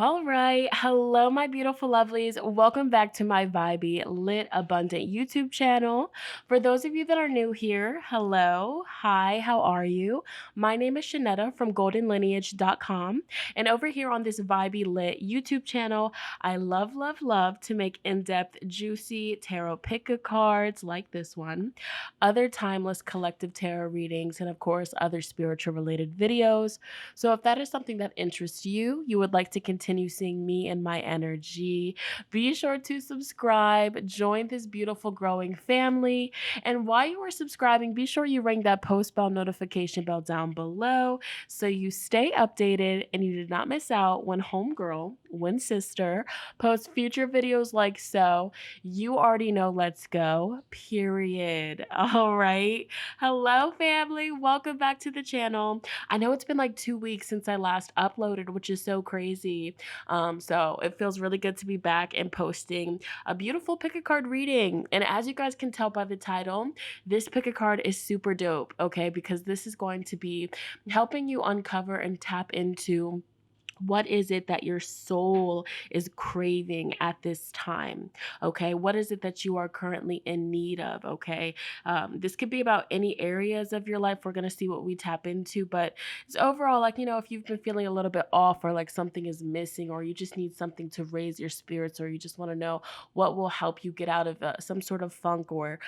All right. Hello, my beautiful lovelies. Welcome back to my vibey, lit, abundant YouTube channel. For those of you that are new here, hello. Hi, how are you? My name is Shonnetta from goldenlineage.com. And over here on this vibey, lit YouTube channel, I love to make in-depth, juicy tarot pick-a-cards like this one, other timeless collective tarot readings, and of course, other spiritual related videos. So if that is something that interests you, you would like to continue seeing me and my energy, be sure to subscribe, join this beautiful growing family. And while you are subscribing, be sure you ring that post bell notification bell down below so you stay updated and you did not miss out when sister, posts future videos like so. You already know, let's go, period. All right. Hello, family. Welcome back to the channel. I know it's been like 2 weeks since I last uploaded, which is so crazy. So it feels really good to be back and posting a beautiful pick a card reading. And as you guys can tell by the title, this pick a card is super dope, okay? Because this is going to be helping you uncover and tap into what is it that your soul is craving at this time? Okay. What is it that you are currently in need of? Okay. This could be about any areas of your life. We're going to see what we tap into, but it's overall like, if you've been feeling a little bit off or like something is missing or you just need something to raise your spirits or you just want to know what will help you get out of some sort of funk or,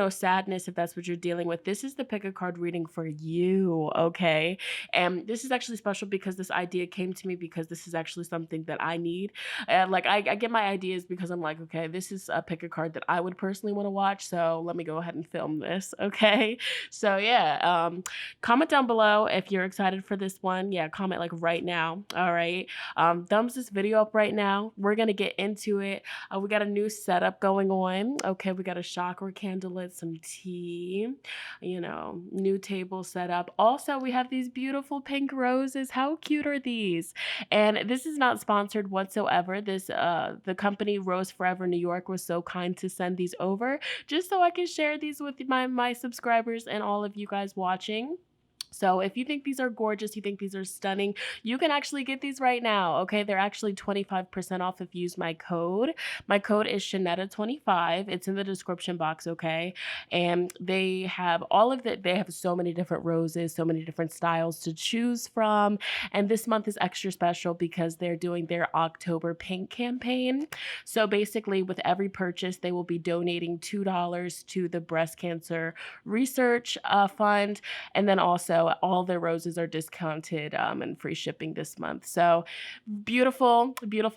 sadness, if that's what you're dealing with, this is the pick a card reading for you. Okay. And this is actually special because this idea came to me because this is actually something that I need. And like I get my ideas because I'm like, okay, this is a pick a card that I would personally want to watch. So let me go ahead and film this. Okay. So yeah, comment down below if you're excited for this one. Yeah, comment like right now. All right. Thumbs this video up right now. We're gonna get into it. We got a new setup going on. Okay, we got a chakra candlelit, some tea, new table set up. Also, we have these beautiful pink roses. How cute are these? And this is not sponsored whatsoever. The company Rose Forever New York was so kind to send these over just so I can share these with my subscribers and all of you guys watching. So if you think these are gorgeous, you think these are stunning, you can actually get these right now. Okay, they're actually 25% off if you use my code. My code is Shonnetta25. It's in the description box. Okay, and they have they have so many different roses, so many different styles to choose from. And this month is extra special because they're doing their October Pink campaign. So basically, with every purchase, they will be donating $2 to the breast cancer research fund, and then also all their roses are discounted and free shipping this month. So beautiful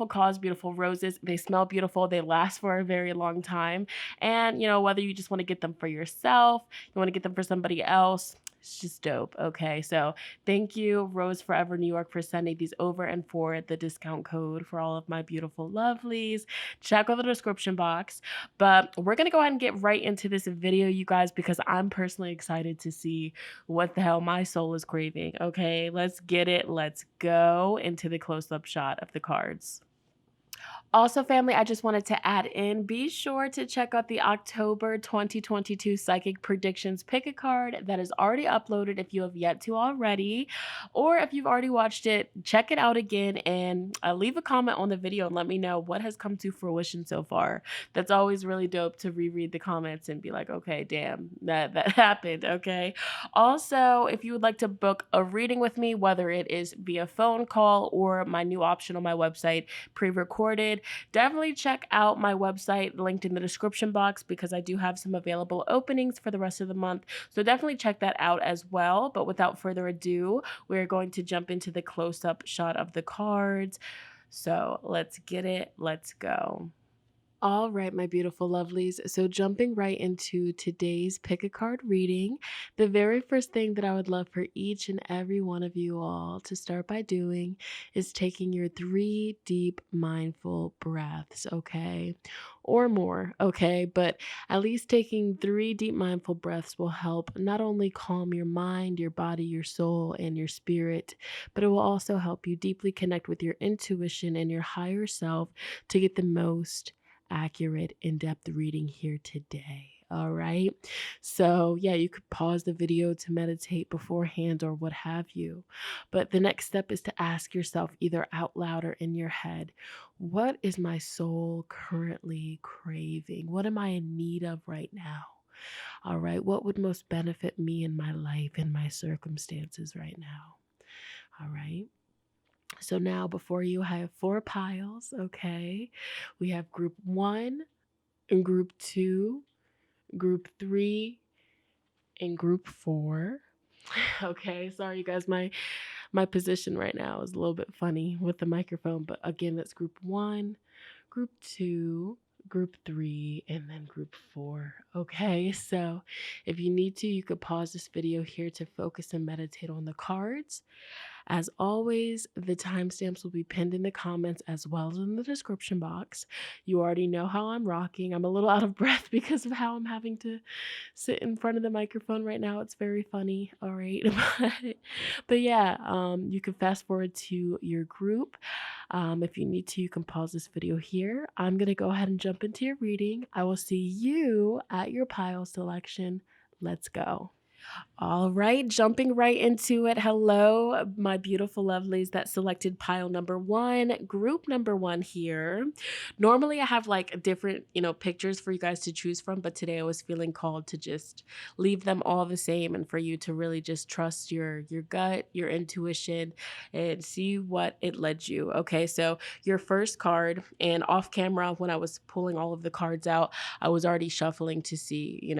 cause, beautiful roses. They smell beautiful. They last for a very long time. And whether you just want to get them for yourself, you want to get them for somebody else, it's just dope. Okay, so thank you, Rose Forever New York, for sending these over and for the discount code for all of my beautiful lovelies. Check out the description box. But we're going to go ahead and get right into this video, you guys, because I'm personally excited to see what the hell my soul is craving. Okay, let's get it. Let's go into the close-up shot of the cards. Also, family, I just wanted to add in, be sure to check out the October 2022 Psychic Predictions Pick a Card that is already uploaded if you have yet to already. Or if you've already watched it, check it out again and leave a comment on the video and let me know what has come to fruition so far. That's always really dope to reread the comments and be like, okay, damn, that happened, okay? Also, if you would like to book a reading with me, whether it is via phone call or my new option on my website, pre-recorded, definitely check out my website linked in the description box because I do have some available openings for the rest of the month. So definitely check that out as well. But without further ado, we're going to jump into the close-up shot of the cards. So let's get it. Let's go. All right, my beautiful lovelies. So jumping right into today's pick a card reading, the very first thing that I would love for each and every one of you all to start by doing is taking your 3 deep mindful breaths, okay? Or more, okay? But at least taking 3 deep mindful breaths will help not only calm your mind, your body, your soul, and your spirit, but it will also help you deeply connect with your intuition and your higher self to get the most accurate, in-depth reading here today. All right. So, yeah, you could pause the video to meditate beforehand or what have you. But the next step is to ask yourself either out loud or in your head, what is my soul currently craving? What am I in need of right now? All right. What would most benefit me in my life, in my circumstances right now? All right. So now before you, I have 4 piles. Okay. We have group 1 and group 2, group 3, and group 4. Okay, sorry you guys, my position right now is a little bit funny with the microphone, but again, that's group 1, group 2, group 3, and then group 4. Okay, so if you need to, you could pause this video here to focus and meditate on the cards. As always, the timestamps will be pinned in the comments as well as in the description box. You already know how I'm rocking. I'm a little out of breath because of how I'm having to sit in front of the microphone right now. It's very funny. All right. but yeah, you can fast forward to your group. If you need to, you can pause this video here. I'm going to go ahead and jump into your reading. I will see you at your pile selection. Let's go. All right, jumping right into it. Hello, my beautiful lovelies that selected pile number 1, group number 1 here. Normally I have like different, pictures for you guys to choose from, but today I was feeling called to just leave them all the same and for you to really just trust your gut, your intuition, and see what it led you. Okay, so your first card, and off camera when I was pulling all of the cards out, I was already shuffling to see,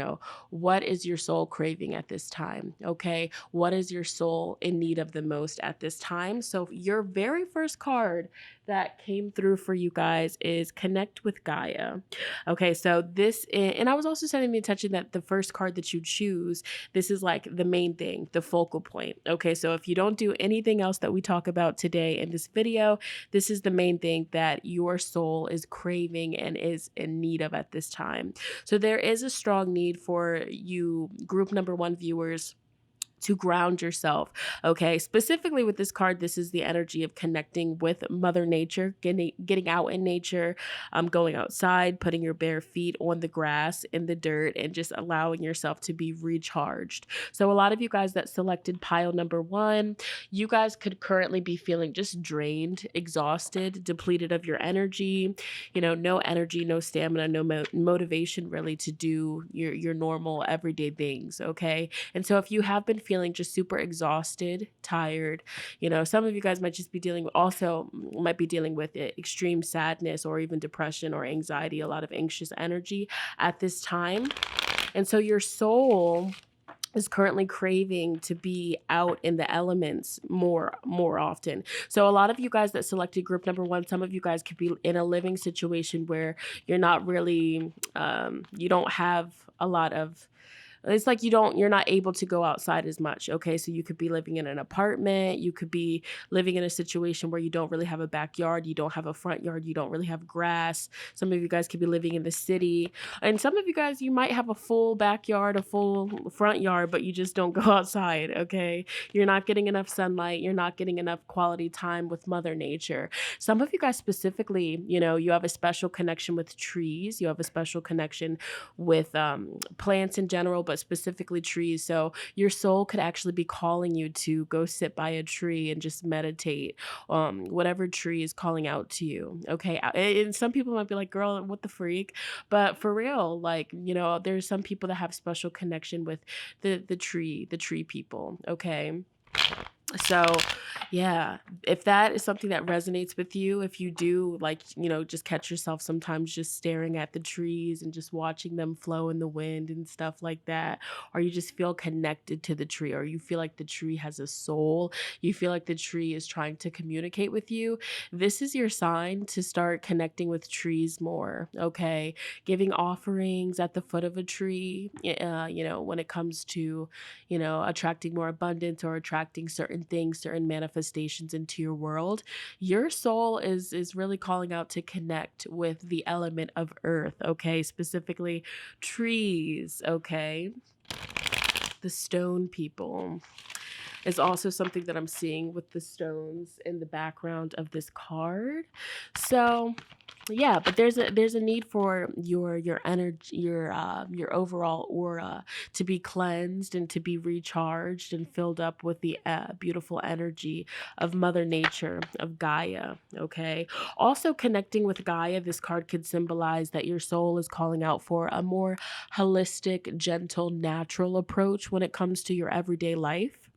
what is your soul craving at this time? Okay. What is your soul in need of the most at this time? So your very first card that came through for you guys is Connect with Gaia. Okay. So this, and I was also setting the attention that the first card that you choose, this is like the main thing, the focal point. Okay. So if you don't do anything else that we talk about today in this video, this is the main thing that your soul is craving and is in need of at this time. So there is a strong need for you, group number 1 viewers, to ground yourself. Okay. Specifically with this card, this is the energy of connecting with Mother Nature, getting out in nature, going outside, putting your bare feet on the grass, in the dirt, and just allowing yourself to be recharged. So a lot of you guys that selected pile number 1, you guys could currently be feeling just drained, exhausted, depleted of your energy, no energy, no stamina, no motivation really to do your normal everyday things. Okay. And so if you have been feeling just super exhausted, tired, some of you guys might just be dealing with extreme sadness or even depression or anxiety, a lot of anxious energy at this time. And so your soul is currently craving to be out in the elements more often. So a lot of you guys that selected group number 1, some of you guys could be in a living situation where you're not really, you don't have a lot of, it's like you're not able to go outside as much. Okay. So you could be living in an apartment. You could be living in a situation where you don't really have a backyard. You don't have a front yard. You don't really have grass. Some of you guys could be living in the city. And some of you guys, you might have a full backyard, a full front yard, but you just don't go outside. Okay. You're not getting enough sunlight. You're not getting enough quality time with Mother Nature. Some of you guys specifically, you have a special connection with trees. You have a special connection with plants in general, but specifically trees. So your soul could actually be calling you to go sit by a tree and just meditate, whatever tree is calling out to you. Okay. And some people might be like, girl, what the freak? But for real, there's some people that have special connection with the tree people. Okay. So yeah, if that is something that resonates with you, if you do just catch yourself sometimes just staring at the trees and just watching them flow in the wind and stuff like that, or you just feel connected to the tree, or you feel like the tree has a soul, you feel like the tree is trying to communicate with you, this is your sign to start connecting with trees more. Okay. Giving offerings at the foot of a tree, when it comes to, attracting more abundance or attracting certain things, certain manifestations into your world, your soul is really calling out to connect with the element of earth. Okay. Specifically trees. Okay. The stone people is also something that I'm seeing with the stones in the background of this card. So Yeah, but there's a need for your energy, your overall aura to be cleansed and to be recharged and filled up with the beautiful energy of Mother Nature, of Gaia. Okay. Also, connecting with Gaia, this card could symbolize that your soul is calling out for a more holistic, gentle, natural approach when it comes to your everyday life,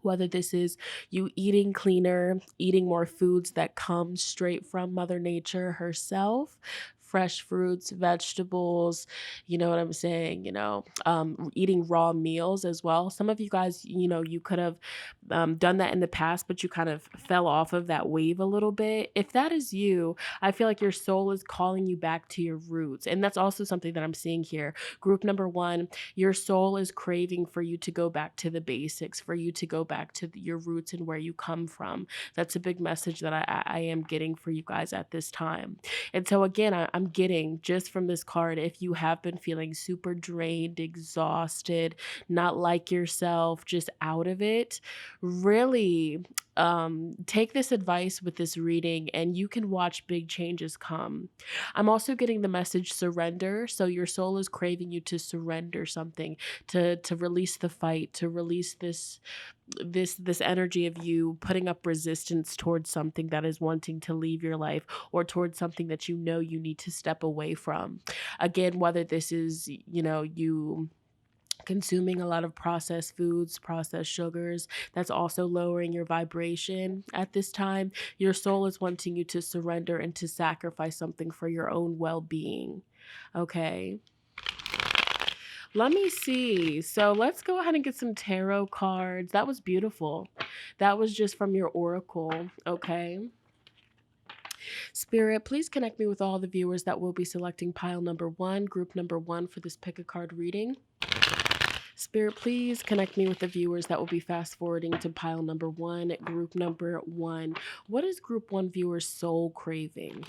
whether this is you eating cleaner, eating more foods that come straight from Mother Nature herself, fresh fruits, vegetables, you know what I'm saying, eating raw meals as well. Some of you guys, you could have done that in the past, but you kind of fell off of that wave a little bit. If that is you, I feel like your soul is calling you back to your roots. And that's also something that I'm seeing here. Group number one, your soul is craving for you to go back to the basics, for you to go back to your roots and where you come from. That's a big message that I am getting for you guys at this time. And so, again, I'm getting just from this card, if you have been feeling super drained, exhausted, not like yourself, just out of it, really take this advice with this reading and you can watch big changes come. I'm also getting the message surrender. So your soul is craving you to surrender something, to release the fight, to release this energy of you putting up resistance towards something that is wanting to leave your life, or towards something that you know you need to step away from. Again, whether this is, you consuming a lot of processed foods, processed sugars, that's also lowering your vibration at this time. Your soul is wanting you to surrender and to sacrifice something for your own well-being. Okay. Let me see. So let's go ahead and get some tarot cards. That was beautiful. That was just from your oracle. Okay. Spirit, please connect me with all the viewers that will be selecting pile number one, group number one for this pick a card reading. Spirit, please connect me with the viewers that will be fast forwarding to pile number one, group number one. What is group one viewers' soul craving?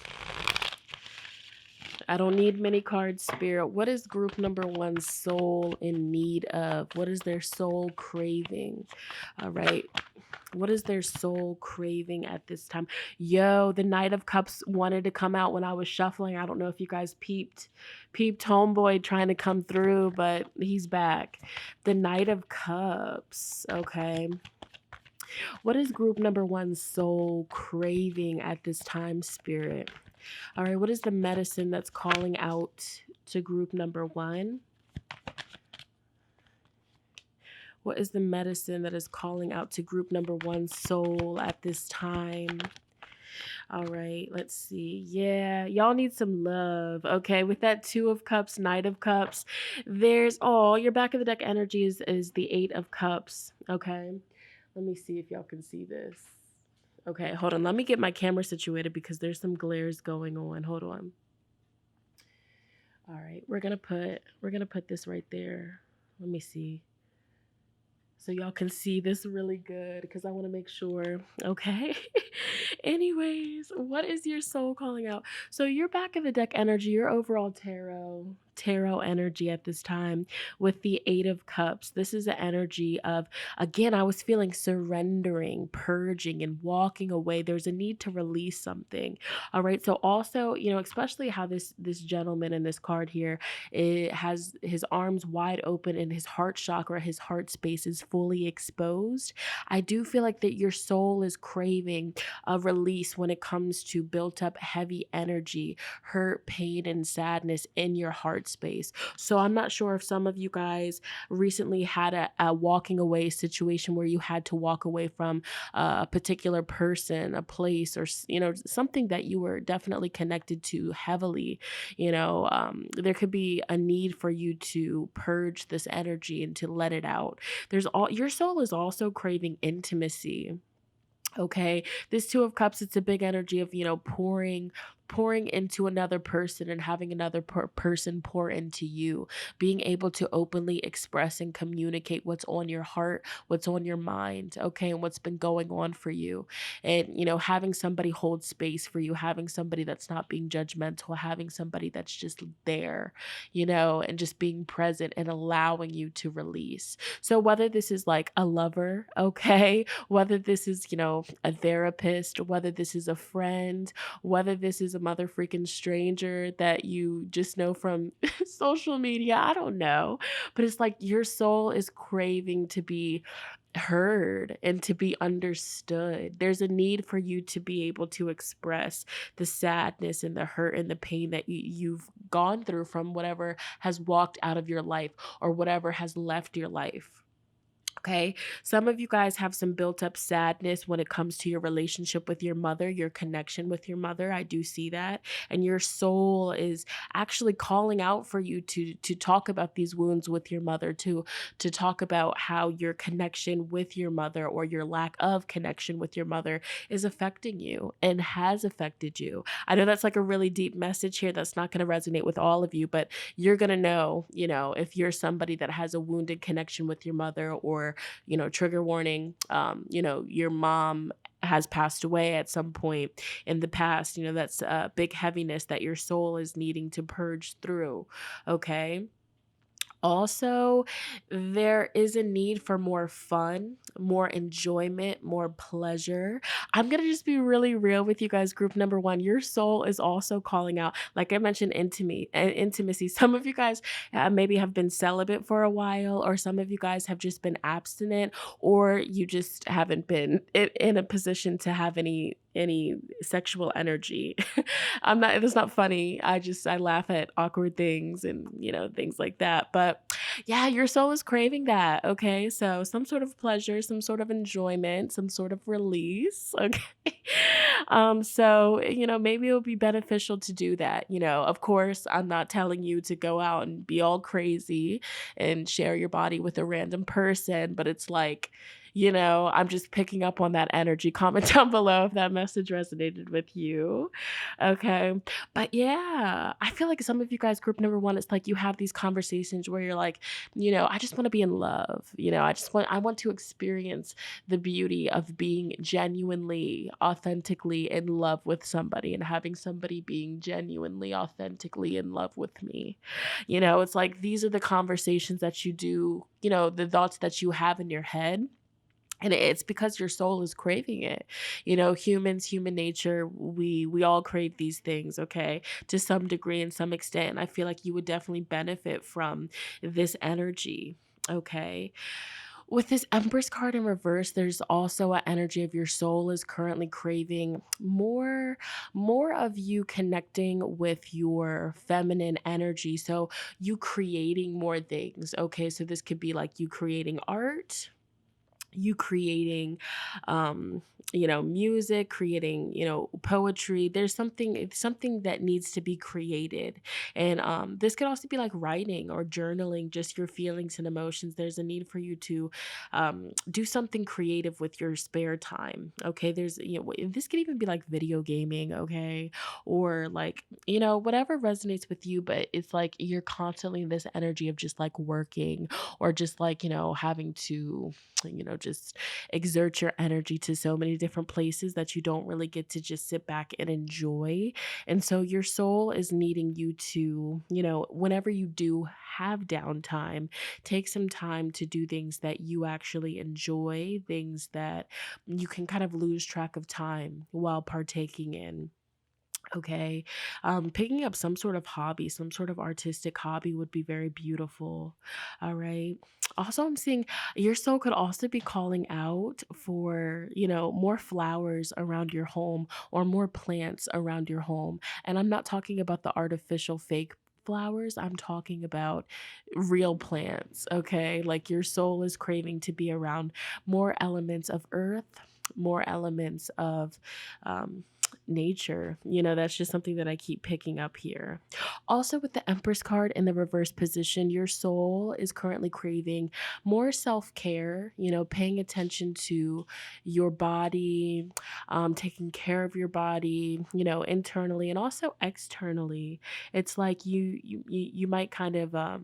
I don't need many cards, Spirit. What is group number one's soul in need of? What is their soul craving? All right. What is their soul craving at this time? Yo, the Knight of Cups wanted to come out when I was shuffling. I don't know if you guys peeped Homeboy trying to come through, but he's back. The Knight of Cups. Okay. What is group number one's soul craving at this time, Spirit? All right. What is the medicine that's calling out to group number one? What is the medicine that is calling out to group number one's soul at this time? All right, let's see. Yeah, y'all need some love. Okay, with that Two of Cups, Knight of Cups, there's, your back of the deck energy is the Eight of Cups. Okay, let me see if y'all can see this. Okay, hold on. Let me get my camera situated because there's some glares going on. Hold on. All right, we're gonna put this right there. Let me see, so y'all can see this really good, because I want to make sure. Okay. Anyways, what is your soul calling out? So your back of the deck energy, your overall tarot energy at this time with the Eight of Cups. This is the energy of, again, I was feeling surrendering, purging, and walking away. There's a need to release something. All right. So also, especially how this gentleman in this card here, it has his arms wide open and his heart chakra, his heart space is fully exposed. I do feel like that your soul is craving a release when it comes to built up heavy energy, hurt, pain, and sadness in your heart space. So I'm not sure if some of you guys recently had a walking away situation where you had to walk away from a particular person, a place, or something that you were definitely connected to heavily. There could be a need for you to purge this energy and to let it out. Your soul is also craving intimacy. Okay, this Two of Cups, it's a big energy of, pouring into another person and having another person pour into you, being able to openly express and communicate what's on your heart, what's on your mind, okay, and what's been going on for you. And, having somebody hold space for you, having somebody that's not being judgmental, having somebody that's just there, and just being present and allowing you to release. So whether this is like a lover, okay, whether this is, a therapist, whether this is a friend, whether this is a mother freaking stranger that you just know from social media. I don't know. But it's like your soul is craving to be heard and to be understood. There's a need for you to be able to express the sadness and the hurt and the pain that you've gone through from whatever has walked out of your life or whatever has left your life. Okay. Some of you guys have some built up sadness when it comes to your relationship with your mother, your connection with your mother. I do see that. And your soul is actually calling out for you to talk about these wounds with your mother, to talk about how your connection with your mother or your lack of connection with your mother is affecting you and has affected you. I know that's like a really deep message here that's not going to resonate with all of you, but you're going to know, if you're somebody that has a wounded connection with your mother, or trigger warning, your mom has passed away at some point in the past. That's a big heaviness that your soul is needing to purge through. Okay. Also, there is a need for more fun, more enjoyment, more pleasure. I'm going to just be really real with you guys. Group number one, your soul is also calling out, like I mentioned, intimacy. Some of you guys maybe have been celibate for a while, or some of you guys have just been abstinent, or you just haven't been in a position to have any sexual energy. It's not funny. I laugh at awkward things and, things like that. But yeah, your soul is craving that. Okay. So some sort of pleasure, some sort of enjoyment, some sort of release. Okay. So, maybe it would be beneficial to do that. Of course, I'm not telling you to go out and be all crazy and share your body with a random person, but it's like, I'm just picking up on that energy. Comment down below if that message resonated with you. Okay. But yeah, I feel like some of you guys, group number one, it's like you have these conversations where you're like, I just want to be in love. I want to experience the beauty of being genuinely, authentically in love with somebody, and having somebody being genuinely, authentically in love with me. It's like these are the conversations that you do, the thoughts that you have in your head. And it's because your soul is craving it. Humans, human nature, we all crave these things, okay, to some degree and some extent. And I feel like you would definitely benefit from this energy, okay? With this Empress card in reverse, there's also an energy of your soul is currently craving more of you connecting with your feminine energy. So you creating more things, okay? So this could be like you creating art, you creating music, creating poetry. There's something that needs to be created. And this could also be like writing or journaling just your feelings and emotions. There's a need for you to do something creative with your spare time. Okay, there's this could even be like video gaming, okay, or like whatever resonates with you. But it's like you're constantly in this energy of just like working, or just like having to just exert your energy to so many different places that you don't really get to just sit back and enjoy. And so your soul is needing you to, whenever you do have downtime, take some time to do things that you actually enjoy, things that you can kind of lose track of time while partaking in. Okay. Picking up some sort of hobby, some sort of artistic hobby would be very beautiful. All right. Also, I'm seeing your soul could also be calling out for, more flowers around your home, or more plants around your home. And I'm not talking about the artificial fake flowers. I'm talking about real plants. Okay. Like your soul is craving to be around more elements of earth, more elements of, nature. That's just something that I keep picking up here. Also, with the Empress card in the reverse position, your soul is currently craving more self-care, paying attention to your body, taking care of your body, internally and also externally. It's like you might kind of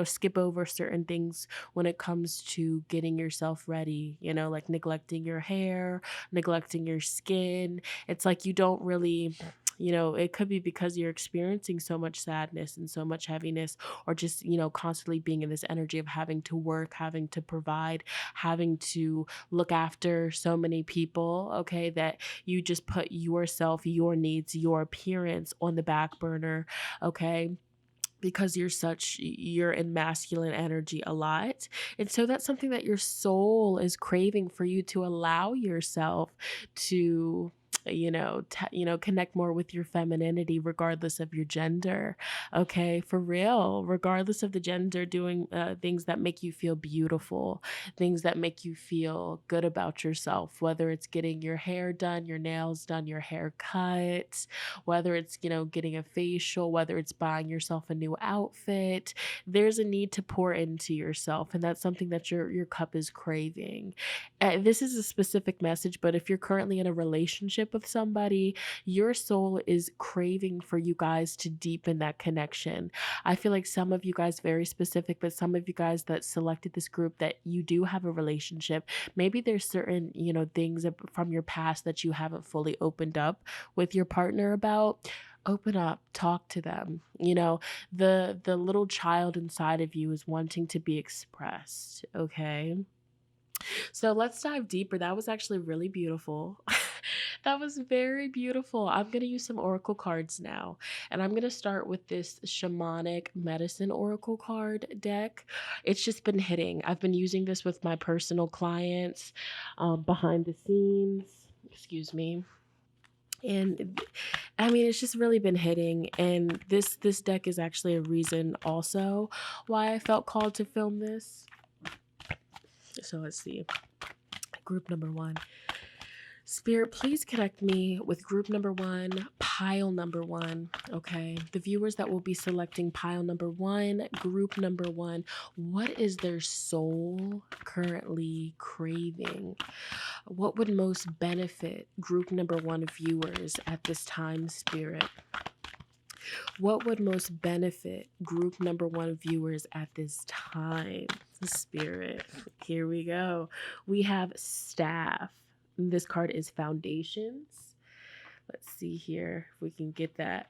skip over certain things when it comes to getting yourself ready, like neglecting your hair, neglecting your skin. It's like you don't really it could be because you're experiencing so much sadness and so much heaviness, or just, constantly being in this energy of having to work, having to provide, having to look after so many people, okay, that you just put yourself, your needs, your appearance on the back burner, okay, because you're in masculine energy a lot. And so that's something that your soul is craving for you to allow yourself to connect more with your femininity, regardless of your gender. Okay, for real, regardless of the gender, doing things that make you feel beautiful, things that make you feel good about yourself, whether it's getting your hair done, your nails done, your hair cut, whether it's, getting a facial, whether it's buying yourself a new outfit. There's a need to pour into yourself, and that's something that your cup is craving. This is a specific message, but if you're currently in a relationship with somebody, your soul is craving for you guys to deepen that connection. I feel like some of you guys, very specific, but some of you guys that selected this group, that you do have a relationship, maybe there's certain, things from your past that you haven't fully opened up with your partner about. Open up, talk to them. The little child inside of you is wanting to be expressed, okay? So let's dive deeper. That was actually really beautiful. That was very beautiful. I'm going to use some oracle cards now. And I'm going to start with this shamanic medicine oracle card deck. It's just been hitting. I've been using this with my personal clients behind the scenes. Excuse me. And I mean, it's just really been hitting. And this deck is actually a reason also why I felt called to film this. So let's see. Group number 1. Spirit, please connect me with group number 1, pile number 1. Okay. The viewers that will be selecting pile number 1, group number 1, what is their soul currently craving? What would most benefit group number 1 viewers at this time, Spirit? What would most benefit group number 1 viewers at this time, Spirit? Here we go. We have staff. This card is foundations. Let's see here if we can get that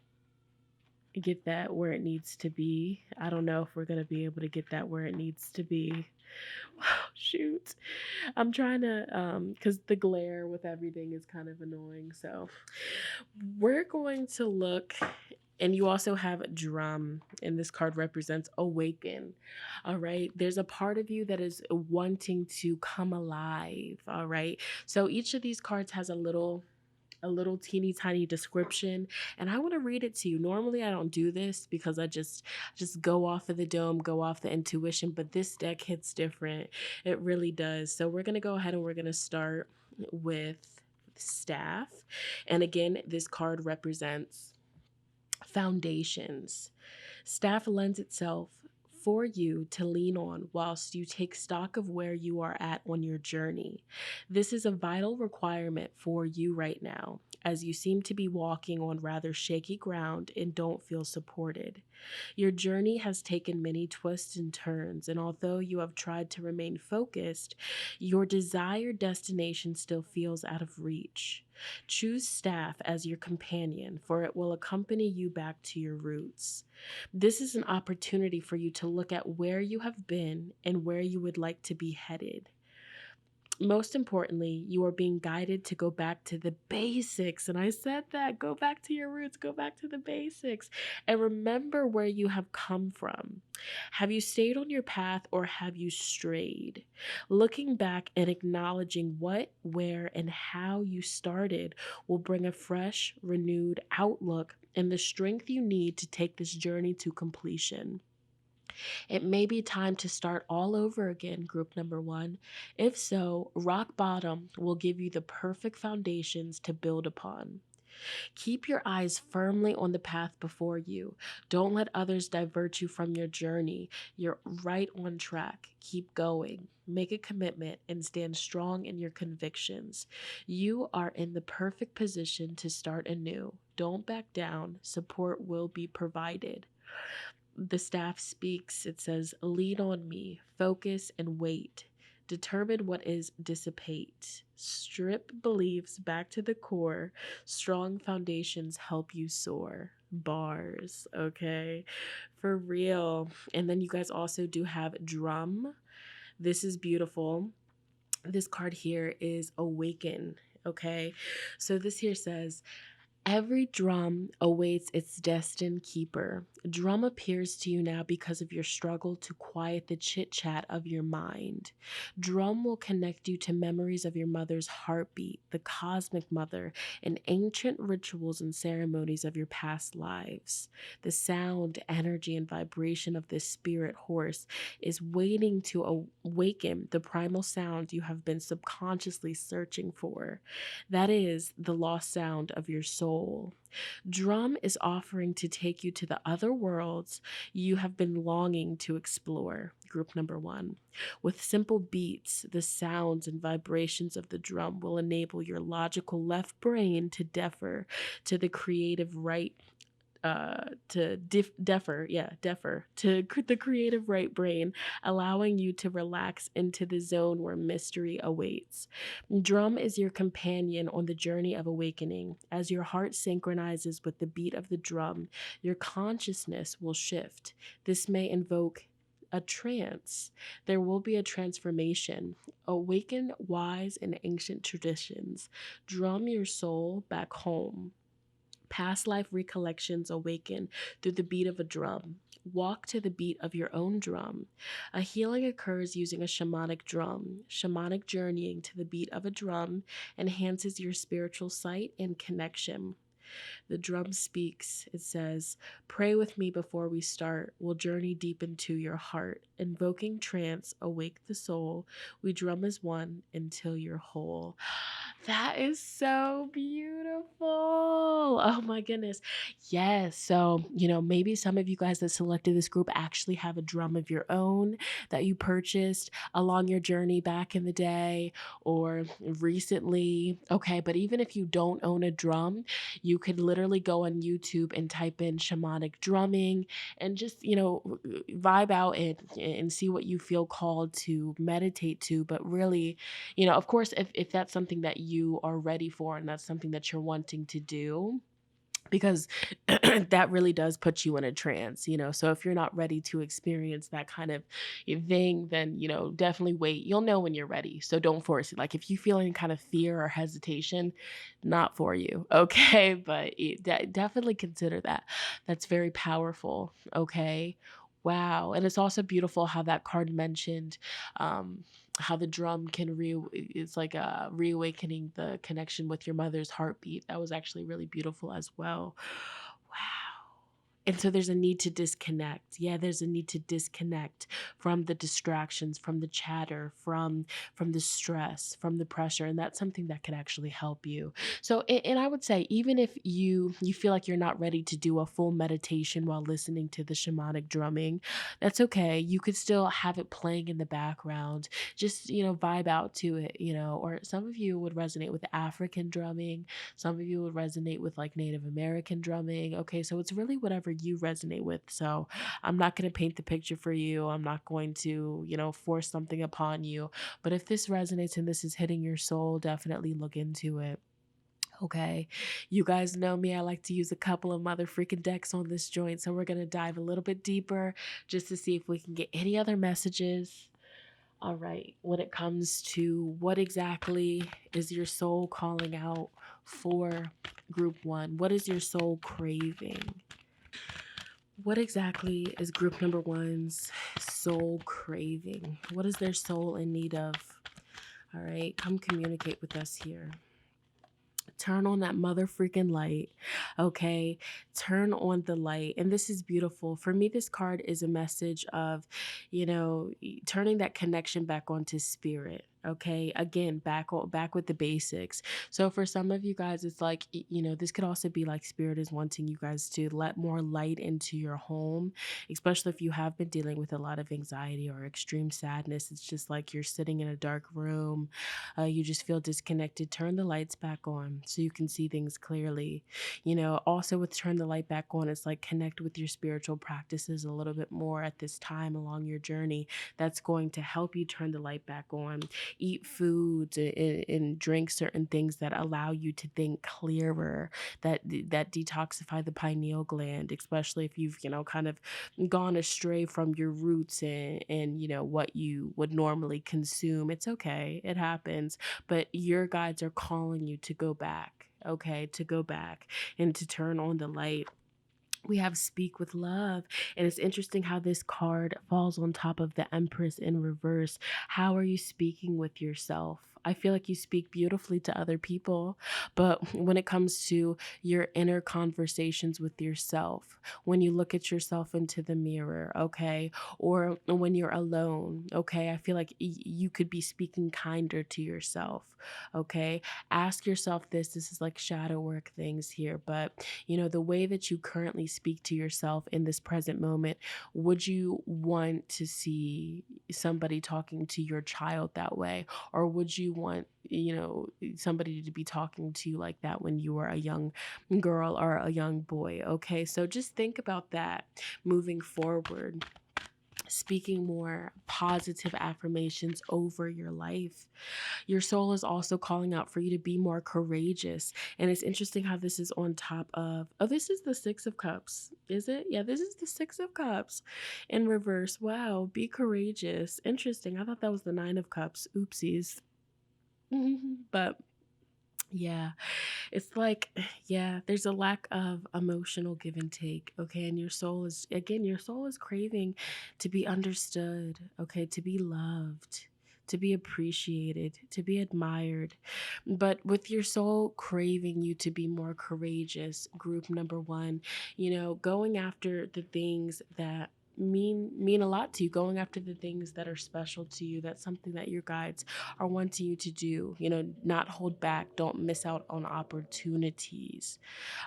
where it needs to be. I don't know if we're going to be able to get that where it needs to be. Shoot. I'm trying to, because the glare with everything is kind of annoying. So we're going to look. And you also have a drum, and this card represents awaken. All right. There's a part of you that is wanting to come alive. All right. So each of these cards has a little teeny tiny description, and I want to read it to you. Normally I don't do this because I just go off of the dome, go off the intuition, but this deck hits different. It really does. So we're going to go ahead and we're going to start with staff. And again, this card represents foundations. Staff lends itself for you to lean on whilst you take stock of where you are at on your journey. This is a vital requirement for you right now, as you seem to be walking on rather shaky ground and don't feel supported. Your journey has taken many twists and turns, and although you have tried to remain focused, your desired destination still feels out of reach. Choose staff as your companion, for it will accompany you back to your roots. This is an opportunity for you to look at where you have been and where you would like to be headed. Most importantly, you are being guided to go back to the basics. And I said that, go back to your roots, go back to the basics, and remember where you have come from. Have you stayed on your path or have you strayed? Looking back and acknowledging what, where, and how you started will bring a fresh, renewed outlook and the strength you need to take this journey to completion. It may be time to start all over again, group number 1. If so, rock bottom will give you the perfect foundations to build upon. Keep your eyes firmly on the path before you. Don't let others divert you from your journey. You're right on track. Keep going. Make a commitment and stand strong in your convictions. You are in the perfect position to start anew. Don't back down. Support will be provided. The staff speaks. It says, lean on me, focus, and wait. Determine what is dissipate. Strip beliefs back to the core. Strong foundations help you soar. Bars, okay? For real. And then you guys also do have drum. This is beautiful. This card here is awaken, okay? So this here says, every drum awaits its destined keeper. Drum appears to you now because of your struggle to quiet the chit-chat of your mind. Drum will connect you to memories of your mother's heartbeat, the cosmic mother, and ancient rituals and ceremonies of your past lives. The sound, energy, and vibration of this spirit horse is waiting to awaken the primal sound you have been subconsciously searching for. That is the lost sound of your soul. Drum is offering to take you to the other worlds you have been longing to explore. Group number 1. With simple beats, the sounds and vibrations of the drum will enable your logical left brain to defer to the creative right defer to the creative right brain, allowing you to relax into the zone where mystery awaits. Drum is your companion on the journey of awakening. As your heart synchronizes with the beat of the drum, your consciousness will shift. This may invoke a trance. There will be a transformation. Awaken wise and ancient traditions. Drum your soul back home. Past life recollections awaken through the beat of a drum. Walk to the beat of your own drum. A healing occurs using a shamanic drum. Shamanic journeying to the beat of a drum enhances your spiritual sight and connection. The drum speaks. It says, pray with me before we start. We'll journey deep into your heart. Invoking trance, awake the soul. We drum as one until you're whole. That is so beautiful. Oh my goodness. Yes. So, maybe some of you guys that selected this group actually have a drum of your own that you purchased along your journey back in the day or recently. Okay. But even if you don't own a drum, you could literally go on YouTube and type in shamanic drumming and just, vibe out and see what you feel called to meditate to. But really, of course, if that's something that you are ready for and that's something that you're wanting to do, because that really does put you in a trance, so if you're not ready to experience that kind of thing, then definitely wait. You'll know when you're ready, so don't force it. Like if you feel any kind of fear or hesitation, not for you. Okay. But definitely consider that. That's very powerful. Okay. Wow. And it's also beautiful how that card mentioned how the drum can it's like reawakening the connection with your mother's heartbeat. That was actually really beautiful as well. Wow. And so there's a need to disconnect. Yeah, there's a need to disconnect from the distractions, from the chatter, from the stress, from the pressure. And that's something that could actually help you. So, and I would say, even if you feel like you're not ready to do a full meditation while listening to the shamanic drumming, that's okay. You could still have it playing in the background. Just, vibe out to it, or some of you would resonate with African drumming. Some of you would resonate with like Native American drumming. Okay, so it's really whatever you resonate with. So I'm not going to paint the picture for you. I'm not going to, force something upon you. But if this resonates and this is hitting your soul, definitely look into it. Okay, you guys know me. I like to use a couple of mother freaking decks on this joint. So we're going to dive a little bit deeper just to see if we can get any other messages. All right, when it comes to what exactly is your soul calling out for group 1? What is your soul craving? What exactly is group number 1's soul craving? What is their soul in need of? All right, come communicate with us here. Turn on that mother freaking light. Okay, turn on the light. And this is beautiful. For me, this card is a message of, turning that connection back onto spirit. Okay, again, back with the basics. So for some of you guys, it's like, this could also be like spirit is wanting you guys to let more light into your home, especially if you have been dealing with a lot of anxiety or extreme sadness. It's just like you're sitting in a dark room, you just feel disconnected. Turn the lights back on so you can see things clearly. Also with turn the light back on, it's like connect with your spiritual practices a little bit more at this time along your journey. That's going to help you turn the light back on. Eat foods and drink certain things that allow you to think clearer, that detoxify the pineal gland, especially if you've kind of gone astray from your roots and what you would normally consume. It's okay, it happens, but your guides are calling you to go back. Okay, to go back and to turn on the light. We have speak with love, and it's interesting how this card falls on top of the Empress in reverse. How are you speaking with yourself? I feel like you speak beautifully to other people, but when it comes to your inner conversations with yourself, when you look at yourself into the mirror, okay, or when you're alone, okay, I feel like you could be speaking kinder to yourself, okay. Ask yourself this is like shadow work things here, but the way that you currently speak to yourself in this present moment, would you want to see somebody talking to your child that way? Or would you want, somebody to be talking to you like that when you were a young girl or a young boy? Okay, so just think about that moving forward. Speaking more positive affirmations over your life. Your soul is also calling out for you to be more courageous. And it's interesting how this is on top of, this is the Six of Cups. Is it? Yeah, this is the Six of Cups in reverse. Wow, be courageous. Interesting. I thought that was the Nine of Cups. Oopsies. But yeah, it's like, yeah, there's a lack of emotional give and take, okay? And your soul is craving to be understood, okay? To be loved, to be appreciated, to be admired. But with your soul craving you to be more courageous, group number one, going after the things that mean a lot to you, going after the things that are special to you. That's something that your guides are wanting you to do. Not hold back, don't miss out on opportunities.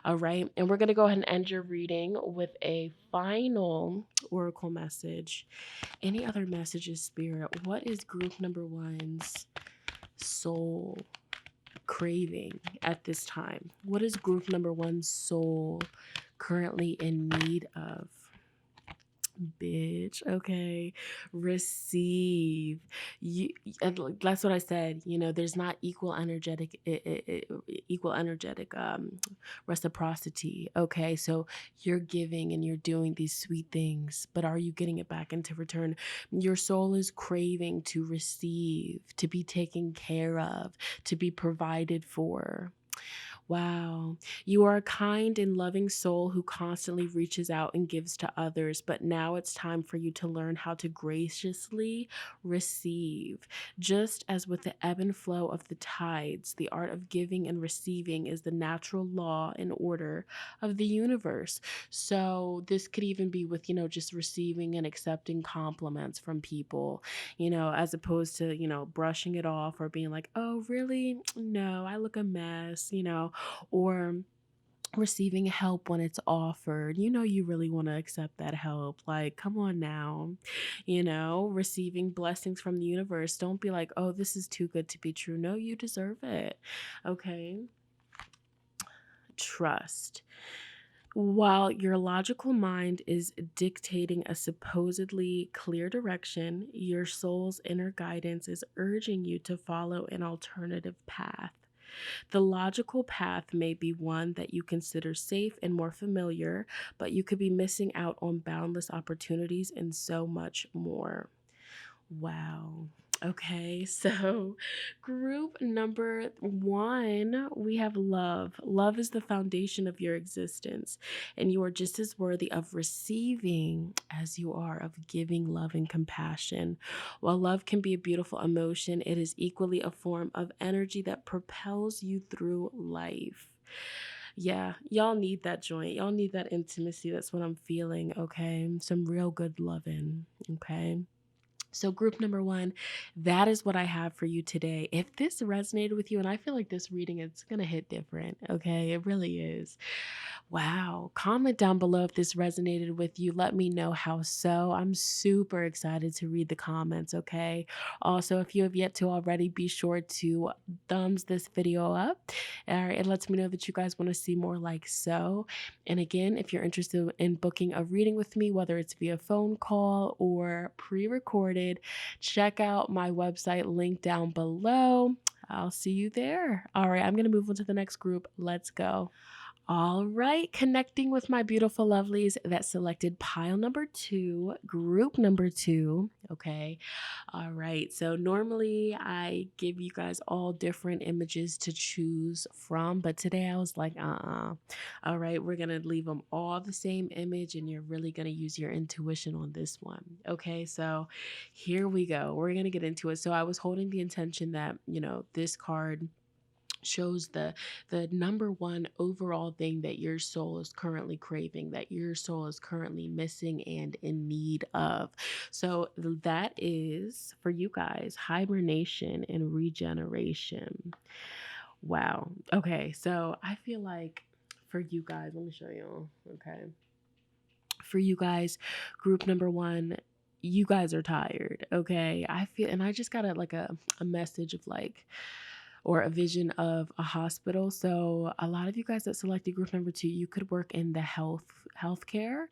All right, and we're going to go ahead and end your reading with a final oracle message. Any other messages, spirit? What is group number one's soul craving at this time? What is group number one's soul currently in need of? Bitch, okay. Receive. You, and that's what I said. There's not equal energetic reciprocity. Okay, so you're giving and you're doing these sweet things, but are you getting it back into return? Your soul is craving to receive, to be taken care of, to be provided for. Wow. You are a kind and loving soul who constantly reaches out and gives to others, but now it's time for you to learn how to graciously receive. Just as with the ebb and flow of the tides, the art of giving and receiving is the natural law and order of the universe. So this could even be with, just receiving and accepting compliments from people, as opposed to, brushing it off or being like, oh, really? No, I look a mess, or receiving help when it's offered. You really want to accept that help. Like, come on now. Receiving blessings from the universe. Don't be like, oh, this is too good to be true. No, you deserve it. Okay. Trust. While your logical mind is dictating a supposedly clear direction, your soul's inner guidance is urging you to follow an alternative path. The logical path may be one that you consider safe and more familiar, but you could be missing out on boundless opportunities and so much more. Wow. Okay, so group number one, we have love. Love is the foundation of your existence, and you are just as worthy of receiving as you are of giving love and compassion. While love can be a beautiful emotion, it is equally a form of energy that propels you through life. Yeah, y'all need that joint. Y'all need that intimacy. That's what I'm feeling, okay? Some real good loving, okay? So group number one, that is what I have for you today. If this resonated with you, and I feel like this reading is going to hit different, okay? It really is. Wow. Comment down below if this resonated with you. Let me know how so. I'm super excited to read the comments, okay? Also, if you have yet to already, be sure to thumbs this video up. All right, it lets me know that you guys want to see more like so. And again, if you're interested in booking a reading with me, whether it's via phone call or pre-recorded, check out my website link down below. I'll see you there. All right, I'm going to move on to the next group. Let's go. All right, connecting with my beautiful lovelies that selected pile number 2, group number 2. Okay. All right. So normally I give you guys all different images to choose from, but today I was like, all right, we're going to leave them all the same image and you're really going to use your intuition on this one. Okay. So here we go. We're going to get into it. So I was holding the intention that, this card shows the number one overall thing that your soul is currently craving, that your soul is currently missing and in need of. So that is for you guys, hibernation and regeneration. Wow. Okay, so I feel like for you guys, let me show you. Okay, for you guys, group number one, you guys are tired. Okay, I feel, and I just got a message of like, or a vision of a hospital. So a lot of you guys that selected group number 2, you could work in the healthcare.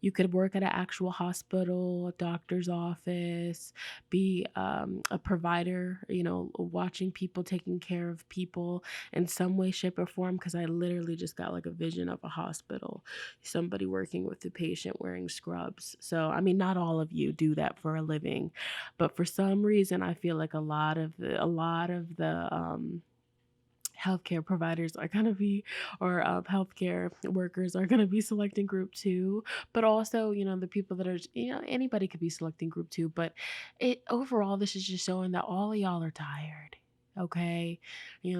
You could work at an actual hospital, a doctor's office, be a provider, watching people, taking care of people in some way, shape, or form. Because I literally just got like a vision of a hospital, somebody working with the patient wearing scrubs. So, I mean, not all of you do that for a living, but for some reason, I feel like a lot of the healthcare providers are going to be, or healthcare workers are going to be selecting group 2, but also, the people that are, anybody could be selecting group 2, but overall, this is just showing that all of y'all are tired. Okay.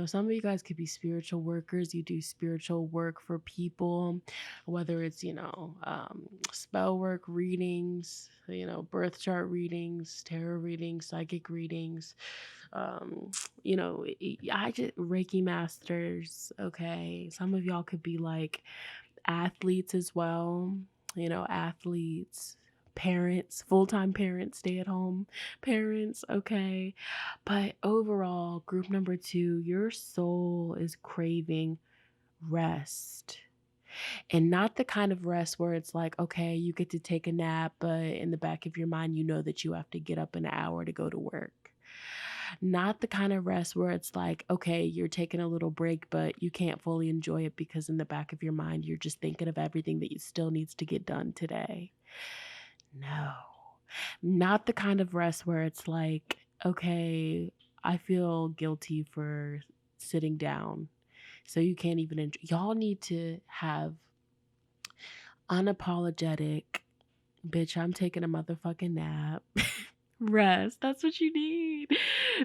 Some of you guys could be spiritual workers. You do spiritual work for people, whether it's, spell work readings, birth chart readings, tarot readings, psychic readings, I just Reiki masters. Okay. Some of y'all could be like athletes as well, athletes, parents, full-time parents, stay-at-home parents. Okay. But overall, group number 2, your soul is craving rest. And not the kind of rest where it's like, okay, you get to take a nap, but in the back of your mind, you know that you have to get up in an hour to go to work. Not the kind of rest where it's like, okay, you're taking a little break, but you can't fully enjoy it because in the back of your mind, you're just thinking of everything that you still needs to get done today. No, not the kind of rest where it's like, okay, I feel guilty for sitting down. So you can't even enjoy. Y'all need to have unapologetic, bitch, I'm taking a motherfucking nap. Rest. That's what you need.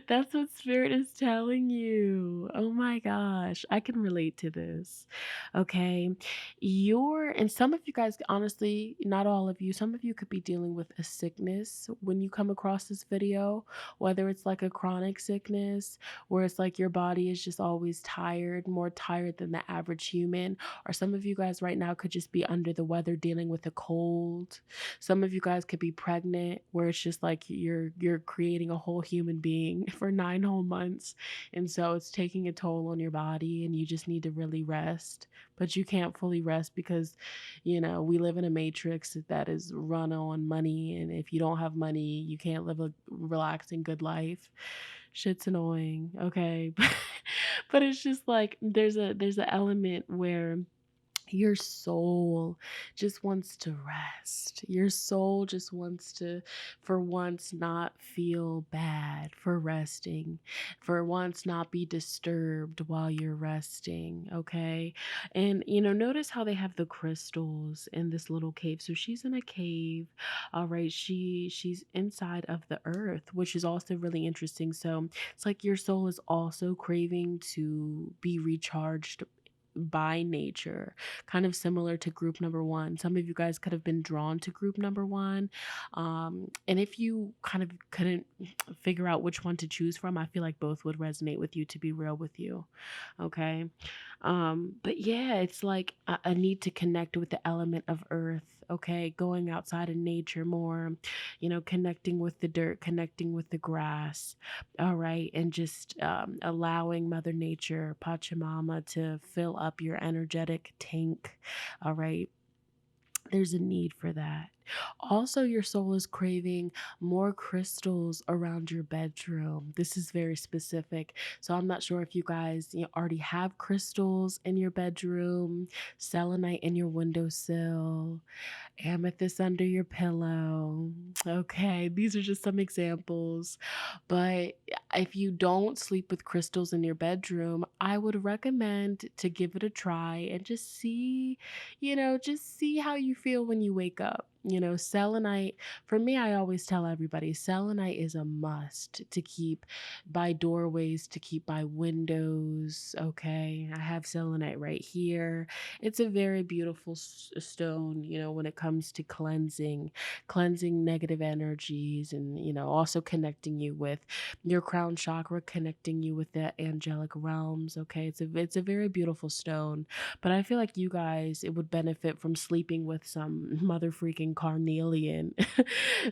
That's what spirit is telling you. Oh my gosh. I can relate to this. Okay. And some of you guys, honestly, not all of you, some of you could be dealing with a sickness when you come across this video, whether it's like a chronic sickness where it's like your body is just always tired, more tired than the average human. Or some of you guys right now could just be under the weather dealing with a cold. Some of you guys could be pregnant where it's just like you're creating a whole human being for 9 whole months, and so it's taking a toll on your body and you just need to really rest, but you can't fully rest because we live in a matrix that is run on money, and if you don't have money you can't live a relaxing good life. Shit's annoying. Okay. But it's just like there's an element where your soul just wants to rest. Your soul just wants to, for once, not feel bad for resting, for once, not be disturbed while you're resting. Okay. And, notice how they have the crystals in this little cave. So she's in a cave. All right. She's inside of the earth, which is also really interesting. So it's like your soul is also craving to be recharged by nature, kind of similar to group number one. Some of you guys could have been drawn to group number one. And if you kind of couldn't figure out which one to choose from, I feel like both would resonate with you, to be real with you. Okay. But yeah, it's like a need to connect with the element of earth. Okay. Going outside in nature more, connecting with the dirt, connecting with the grass. All right. And just allowing Mother Nature, Pachamama, to fill up your energetic tank. All right. There's a need for that. Also, your soul is craving more crystals around your bedroom. This is very specific. So I'm not sure if you guys already have crystals in your bedroom, selenite in your windowsill, amethyst under your pillow. Okay, these are just some examples. But if you don't sleep with crystals in your bedroom, I would recommend to give it a try and just see how you feel when you wake up. Selenite, for me, I always tell everybody selenite is a must to keep by doorways, to keep by windows. Okay, I have selenite right here. It's a very beautiful stone, when it comes to cleansing negative energies, and, also connecting you with your crown chakra, connecting you with the angelic realms. Okay, it's a very beautiful stone. But I feel like you guys, it would benefit from sleeping with some mother freaking carnelian,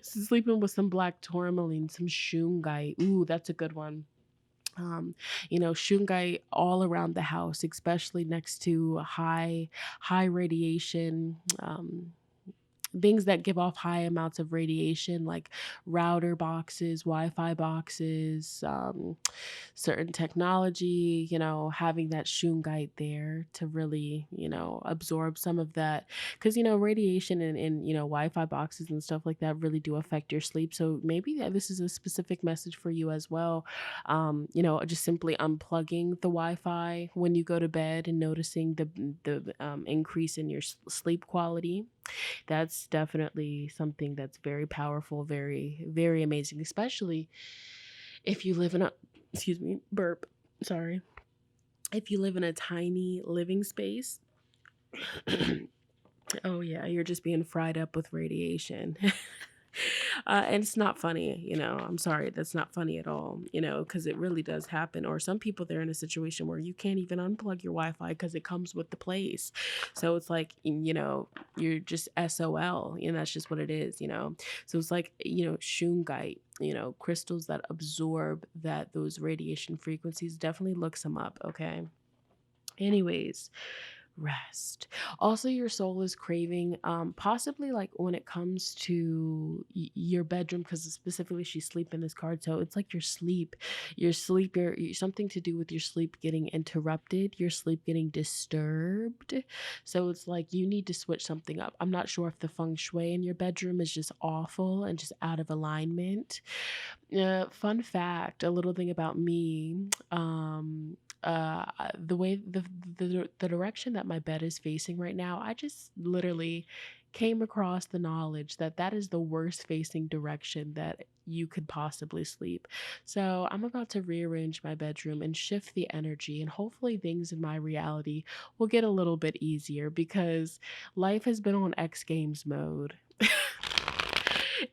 sleeping with some black tourmaline, some shungite. Ooh, that's a good one. Shungite all around the house, especially next to high radiation, things that give off high amounts of radiation, like router boxes, Wi-Fi boxes, certain technology, having that shungite there to really, absorb some of that. Because, radiation and Wi-Fi boxes and stuff like that really do affect your sleep. So maybe this is a specific message for you as well. Just simply unplugging the Wi-Fi when you go to bed and noticing the increase in your sleep quality. That's definitely something that's very powerful, very, very amazing, especially if you live in a, excuse me, burp, sorry. If you live in a tiny living space, oh yeah, you're just being fried up with radiation. And it's not funny, I'm sorry, that's not funny at all, because it really does happen. Or some people, they're in a situation where you can't even unplug your Wi-Fi because it comes with the place. So it's like, you're just SOL, that's just what it is. So it's like, shungite, crystals that absorb those radiation frequencies. Definitely look some up. Okay. Anyways, rest. Also, your soul is craving, possibly like when it comes to your bedroom, because specifically she's sleep in this card. So it's like something to do with your sleep getting interrupted, your sleep getting disturbed. So it's like you need to switch something up. I'm not sure if the feng shui in your bedroom is just awful and just out of alignment. Fun fact, a little thing about me. The way the direction that my bed is facing right now, I just literally came across the knowledge that is the worst facing direction that you could possibly sleep. So I'm about to rearrange my bedroom and shift the energy, and hopefully things in my reality will get a little bit easier, because life has been on X Games mode.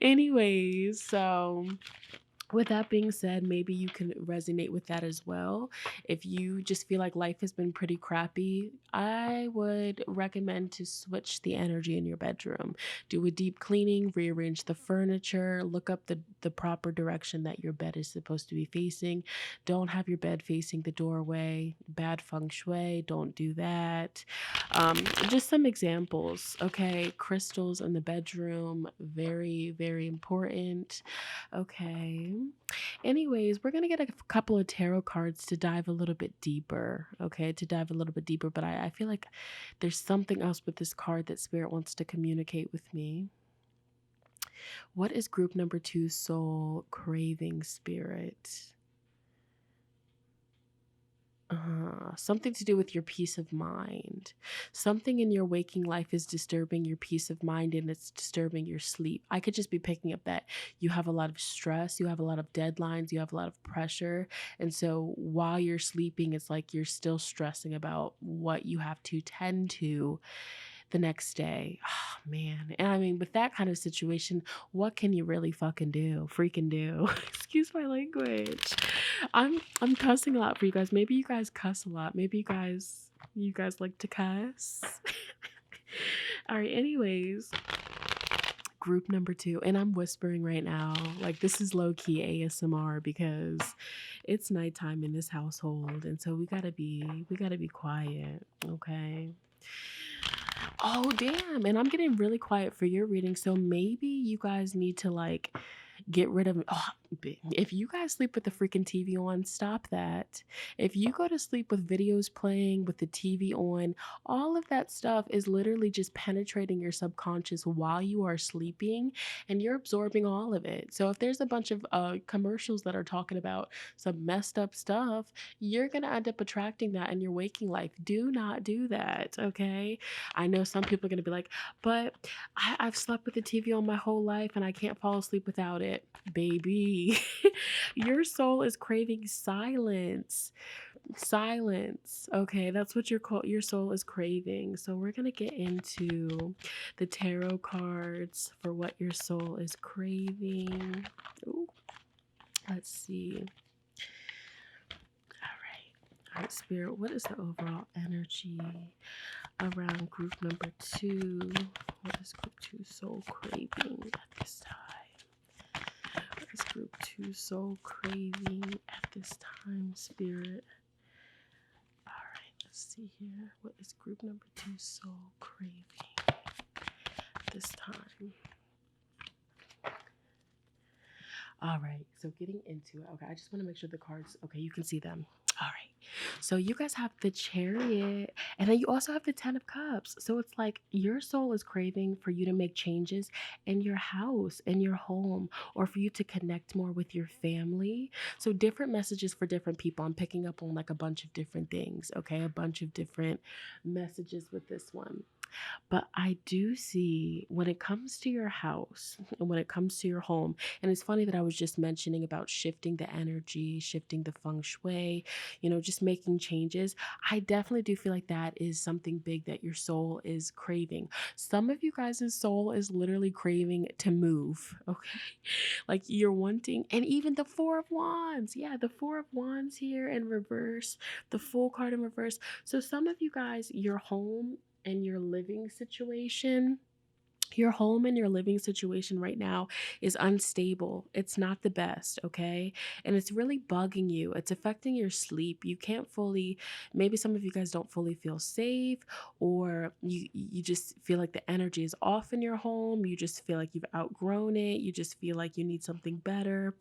Anyways, so with that being said, maybe you can resonate with that as well. If you just feel like life has been pretty crappy, I would recommend to switch the energy in your bedroom. Do a deep cleaning, rearrange the furniture, look up the proper direction that your bed is supposed to be facing. Don't have your bed facing the doorway. Bad feng shui, don't do that. Just some examples, okay? Crystals in the bedroom, very, very important. Okay. Anyways, we're going to get a couple of tarot cards to dive a little bit deeper. Okay. To dive a little bit deeper. But I feel like there's something else with this card that Spirit wants to communicate with me. What is group number 2 soul craving, Spirit? something to do with your peace of mind. Something in your waking life is disturbing your peace of mind and it's disturbing your sleep. I could just be picking up that you have a lot of stress, you have a lot of deadlines, you have a lot of pressure. And so while you're sleeping, it's like you're still stressing about what you have to tend to the next day. Oh, man. And I mean, with that kind of situation, what can you really fucking do? Freaking do. Excuse my language. I'm cussing a lot for you guys. Maybe you guys cuss a lot. Maybe you guys like to cuss. All right, anyways. Group number 2, and I'm whispering right now. Like, this is low-key ASMR because it's nighttime in this household, and so we gotta be quiet, okay? Oh, damn. And I'm getting really quiet for your reading. So maybe you guys need to like get rid of. Oh, if you guys sleep with the freaking TV on, stop that. If you go to sleep with videos playing, with the TV on, all of that stuff is literally just penetrating your subconscious while you are sleeping and you're absorbing all of it. So if there's a bunch of commercials that are talking about some messed up stuff, you're going to end up attracting that in your waking life. Do not do that, okay? I know some people are going to be like, but I've slept with the TV on my whole life and I can't fall asleep without it. Baby, your soul is craving silence. Silence. Okay, that's what your soul is craving. So we're going to get into the tarot cards for what your soul is craving. Ooh, let's see. All right, Spirit, what is the overall energy around group number 2? What is group 2 soul craving at this time? What is group 2 soul craving at this time, Spirit? All right, let's see here. What is group number 2 soul craving at this time? All right, so getting into it. Okay, I just want to make sure the cards, okay, you can see them. All right. So you guys have the Chariot, and then you also have the 10 of Cups. So it's like your soul is craving for you to make changes in your house, in your home, or for you to connect more with your family. So different messages for different people. I'm picking up on like a bunch of different things, okay? A bunch of different messages with this one. But I do see when it comes to your house and when it comes to your home, and it's funny that I was just mentioning about shifting the energy, shifting the feng shui, just making changes. I definitely do feel like that is something big that your soul is craving. Some of you guys' soul is literally craving to move, okay? Like you're wanting, and even the 4 of Wands. Yeah, the 4 of Wands here in reverse, the Fool card in reverse. So some of you guys, your home and your living situation, your home and your living situation right now is unstable. It's not the best, okay? And it's really bugging you. It's affecting your sleep. You can't fully, maybe some of you guys don't fully feel safe, or you just feel like the energy is off in your home. You just feel like you've outgrown it. You just feel like you need something better.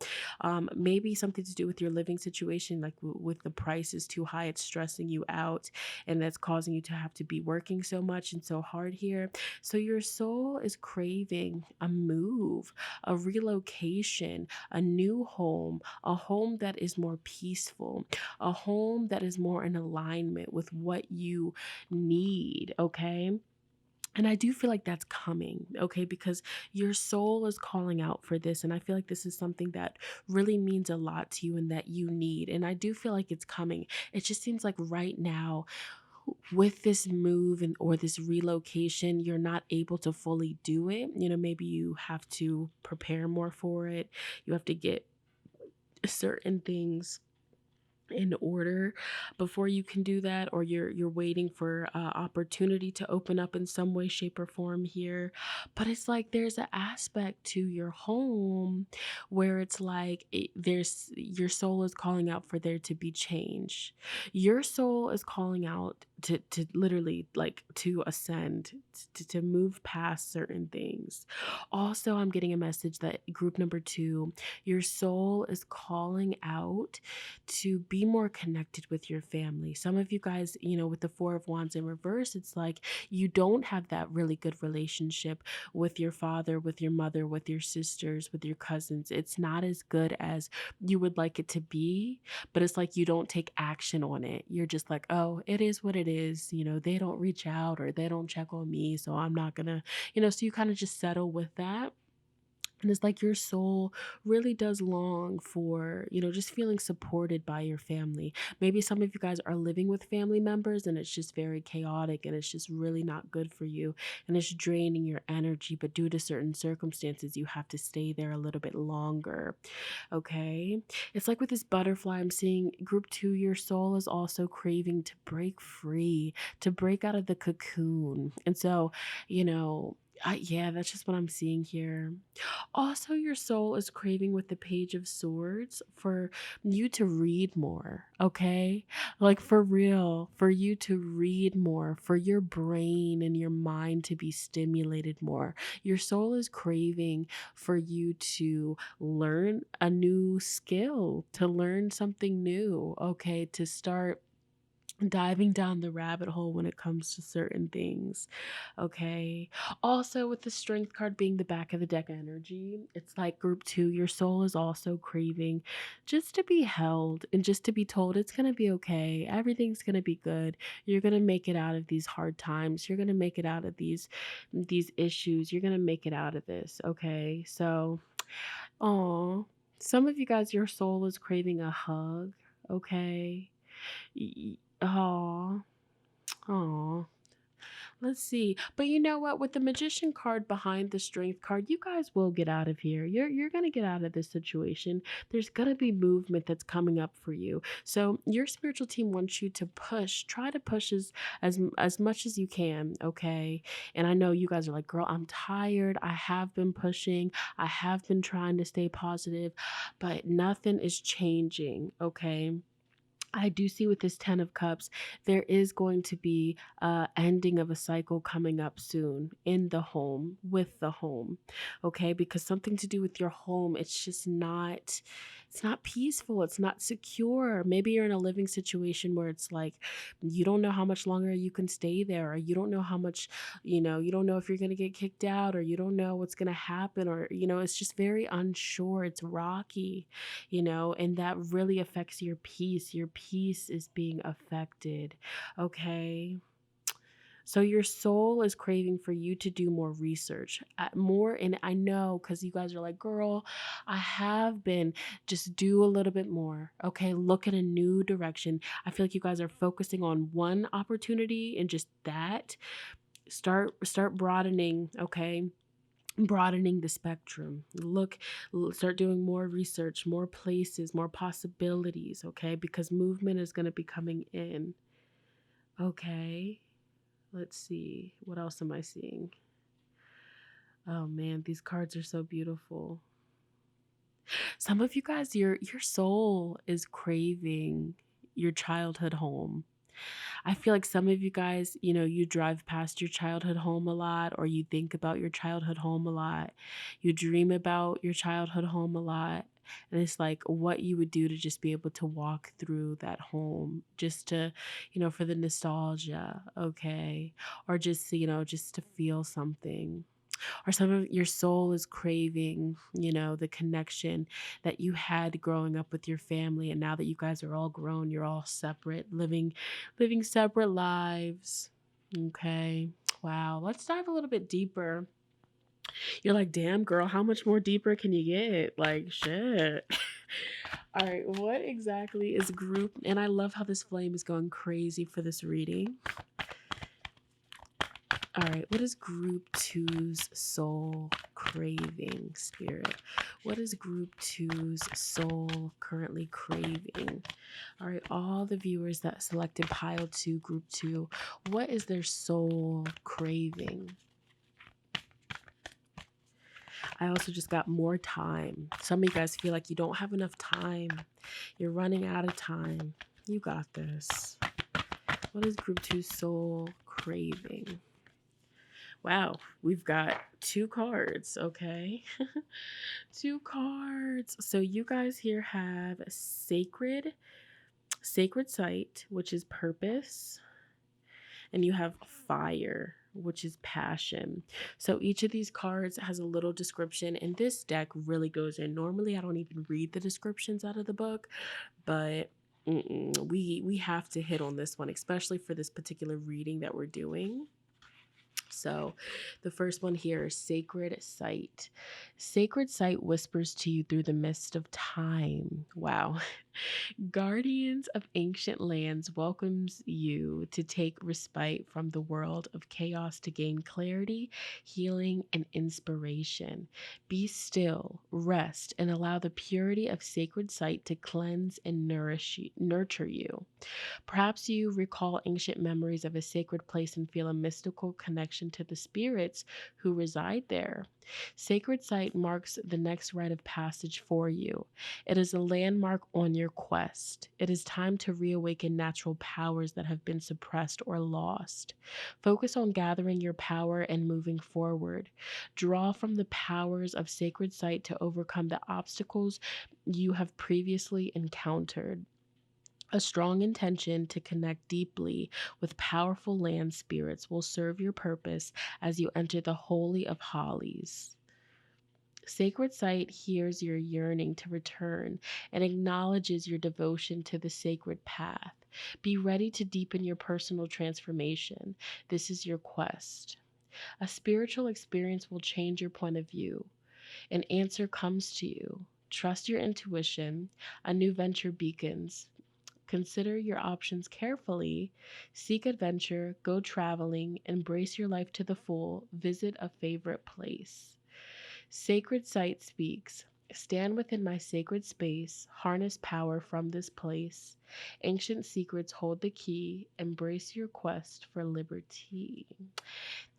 Maybe something to do with your living situation, like with the price is too high, it's stressing you out, and that's causing you to have to be working so much and so hard here. So your soul is craving a move, a relocation, a new home, a home that is more peaceful, a home that is more in alignment with what you need, okay? And I do feel like that's coming, okay? Because your soul is calling out for this. And I feel like this is something that really means a lot to you and that you need. And I do feel like it's coming. It just seems like right now, with this move or this relocation, you're not able to fully do it. Maybe you have to prepare more for it. You have to get certain things in order before you can do that, or you're waiting for opportunity to open up in some way, shape, or form here. But it's like there's an aspect to your home where it's like there's your soul is calling out for there to be change. Your soul is calling out to literally like to ascend, to move past certain things. Also, I'm getting a message that group number 2, your soul is calling out to be more connected with your family. Some of you guys, with the 4 of Wands in reverse, it's like you don't have that really good relationship with your father, with your mother, with your sisters, with your cousins. It's not as good as you would like it to be, but it's like you don't take action on it. You're just like, oh, it is what it is. They don't reach out or they don't check on me, so I'm not gonna, so you kind of just settle with that. And it's like your soul really does long for, just feeling supported by your family. Maybe some of you guys are living with family members and it's just very chaotic and it's just really not good for you and it's draining your energy. But due to certain circumstances, you have to stay there a little bit longer. Okay. It's like with this butterfly, I'm seeing group 2, your soul is also craving to break free, to break out of the cocoon. And so, yeah, that's just what I'm seeing here. Also, your soul is craving with the Page of Swords for you to read more, okay? Like for real, for you to read more, for your brain and your mind to be stimulated more. Your soul is craving for you to learn a new skill, to learn something new, okay? To start diving down the rabbit hole when it comes to certain things. Okay. Also, with the Strength card being the back of the deck energy, it's like group 2, your soul is also craving just to be held and just to be told it's going to be okay. Everything's going to be good. You're going to make it out of these hard times. You're going to make it out of these issues. You're going to make it out of this. Okay. So, oh, some of you guys, your soul is craving a hug. Okay. Oh, oh. Let's see. But you know what? With the Magician card behind the Strength card, you guys will get out of here. You're gonna get out of this situation. There's gonna be movement that's coming up for you. So your spiritual team wants you to push. Try to push as much as you can. Okay. And I know you guys are like, girl, I'm tired. I have been pushing. I have been trying to stay positive, but nothing is changing. Okay. I do see with this 10 of Cups, there is going to be ending of a cycle coming up soon in the home, with the home, okay? Because something to do with your home, it's not peaceful, it's not secure. Maybe you're in a living situation where it's like, you don't know how much longer you can stay there, or you don't know how much, you don't know if you're going to get kicked out, or you don't know what's going to happen, or, it's just very unsure, it's rocky, and that really affects your peace. Your peace is being affected. Okay. So your soul is craving for you to do more research, more. And I know, because you guys are like, girl, I have been, just do a little bit more. Okay. Look in a new direction. I feel like you guys are focusing on one opportunity and just that. Start broadening. Okay, broadening the spectrum. Start doing more research, more places, more possibilities. Okay, because movement is going to be coming in. Okay, let's see, what else am I seeing? Oh man, these cards are so beautiful. Some of you guys, your soul is craving your childhood home. I feel like some of you guys, you drive past your childhood home a lot, or you think about your childhood home a lot. You dream about your childhood home a lot. And it's like what you would do to just be able to walk through that home, just to, for the nostalgia, okay? Or just, just to feel something. Or some of your soul is craving, the connection that you had growing up with your family, and now that you guys are all grown, you're all separate, living separate lives. Okay. Wow. Let's dive a little bit deeper. You're like, damn girl, how much more deeper can you get? Like, shit. All right, what exactly is group? And I love how this flame is going crazy for this reading. All right, what is group 2's soul craving, spirit? What is group 2's soul currently craving? All right, all the viewers that selected pile 2, group 2, what is their soul craving? I also just got more time. Some of you guys feel like you don't have enough time. You're running out of time. You got this. What is group 2 soul craving? Wow, we've got 2 cards, okay? 2 cards. So you guys here have sacred sight, which is purpose, and you have fire, which is passion. So each of these cards has a little description, and this deck really goes in. Normally, I don't even read the descriptions out of the book, but we have to hit on this one, especially for this particular reading that we're doing. So the first one here is sacred sight. Sacred sight whispers to you through the mist of time. Wow. Guardians of ancient lands welcomes you to take respite from the world of chaos to gain clarity, healing, and inspiration. Be still, rest, and allow the purity of sacred sight to cleanse and nurture you. Perhaps you recall ancient memories of a sacred place and feel a mystical connection to the spirits who reside there. Sacred site marks the next rite of passage for you. It is a landmark on your quest. It is time to reawaken natural powers that have been suppressed or lost. Focus on gathering your power and moving forward. Draw from the powers of sacred site to overcome the obstacles you have previously encountered. A strong intention to connect deeply with powerful land spirits will serve your purpose as you enter the Holy of Holies. Sacred Site hears your yearning to return and acknowledges your devotion to the sacred path. Be ready to deepen your personal transformation. This is your quest. A spiritual experience will change your point of view. An answer comes to you. Trust your intuition. A new venture beacons. Consider your options carefully. Seek adventure, go traveling, embrace your life to the full, visit a favorite place. Sacred Site speaks. Stand within my sacred space, harness power from this place. Ancient secrets hold the key, embrace your quest for liberty.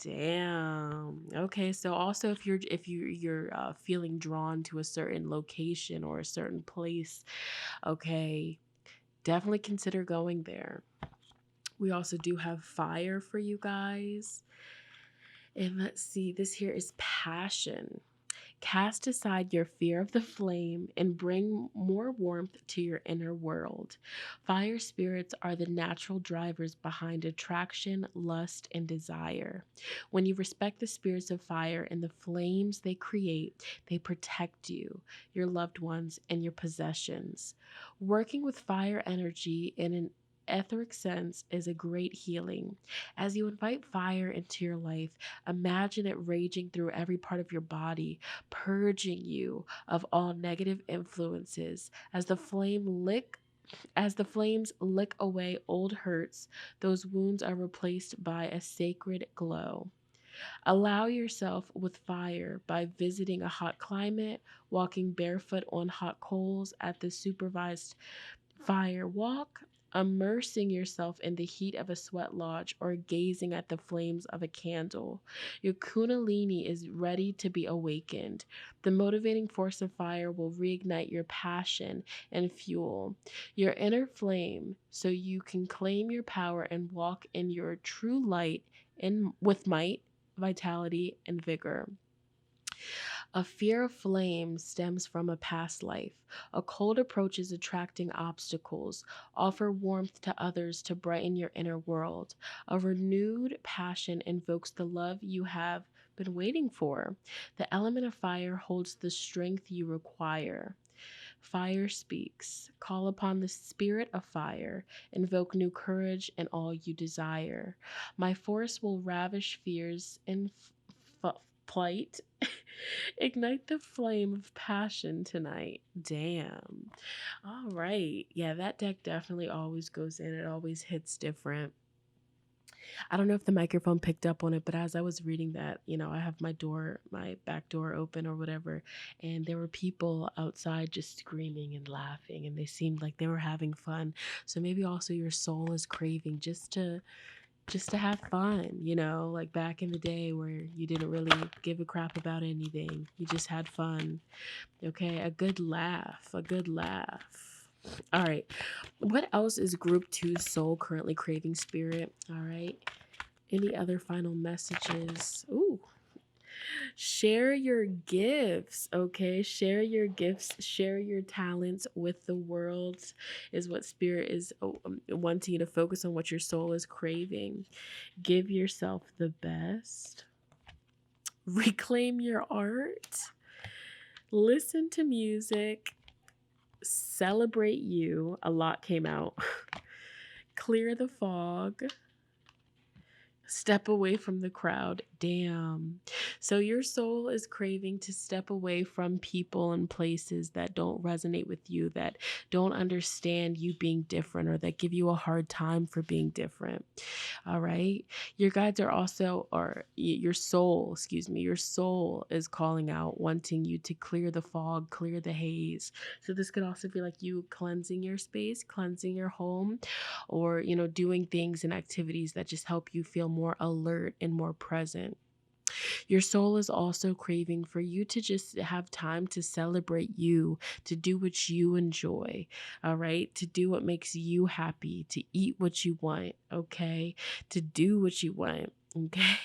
Damn. Okay, so also if you're feeling drawn to a certain location or a certain place, okay, definitely consider going there. We also do have fire for you guys. And let's see, this here is passion. Cast aside your fear of the flame and bring more warmth to your inner world. Fire spirits are the natural drivers behind attraction, lust, and desire. When you respect the spirits of fire and the flames they create, they protect you, your loved ones, and your possessions. Working with fire energy in an etheric sense is a great healing. As you invite fire into your life, imagine it raging through every part of your body, purging you of all negative influences. As the flames lick away old hurts, those wounds are replaced by a sacred glow. Allow yourself with fire by visiting a hot climate, walking barefoot on hot coals at the supervised fire walk, immersing yourself in the heat of a sweat lodge, or gazing at the flames of a candle. Your kundalini is ready to be awakened. The motivating force of fire will reignite your passion and fuel your inner flame so you can claim your power and walk in your true light with might, vitality, and vigor. A fear of flames stems from a past life. A cold approach is attracting obstacles. Offer warmth to others to brighten your inner world. A renewed passion invokes the love you have been waiting for. The element of fire holds the strength you require. Fire speaks. Call upon the spirit of fire. Invoke new courage and all you desire. My force will ravish fears in plight. Ignite the flame of passion tonight. Damn. All right. Yeah, that deck definitely always goes in. It always hits different. I don't know if the microphone picked up on it, but as I was reading that, I have my back door open or whatever, and there were people outside just screaming and laughing, and they seemed like they were having fun. So maybe also your soul is craving just to have fun, like back in the day where you didn't really give a crap about anything. You just had fun. Okay, a good laugh, a good laugh. All right. What else is group 2 soul currently craving, spirit? All right. Any other final messages? Ooh. Share your gifts, okay? Share your gifts, share your talents with the world is what spirit is wanting you to focus on, what your soul is craving. Give yourself the best. Reclaim your art. Listen to music. Celebrate you. A lot came out. Clear the fog. Step away from the crowd. Damn. So your soul is craving to step away from people and places that don't resonate with you, that don't understand you being different, or that give you a hard time for being different. All right. Your guides are also, or your soul, excuse me, your soul is calling out, wanting you to clear the fog, clear the haze. So this could also be like you cleansing your space, cleansing your home, or, doing things and activities that just help you feel more alert and more present. Your soul is also craving for you to just have time to celebrate you, to do what you enjoy, all right? To do what makes you happy, to eat what you want, okay? To do what you want, okay?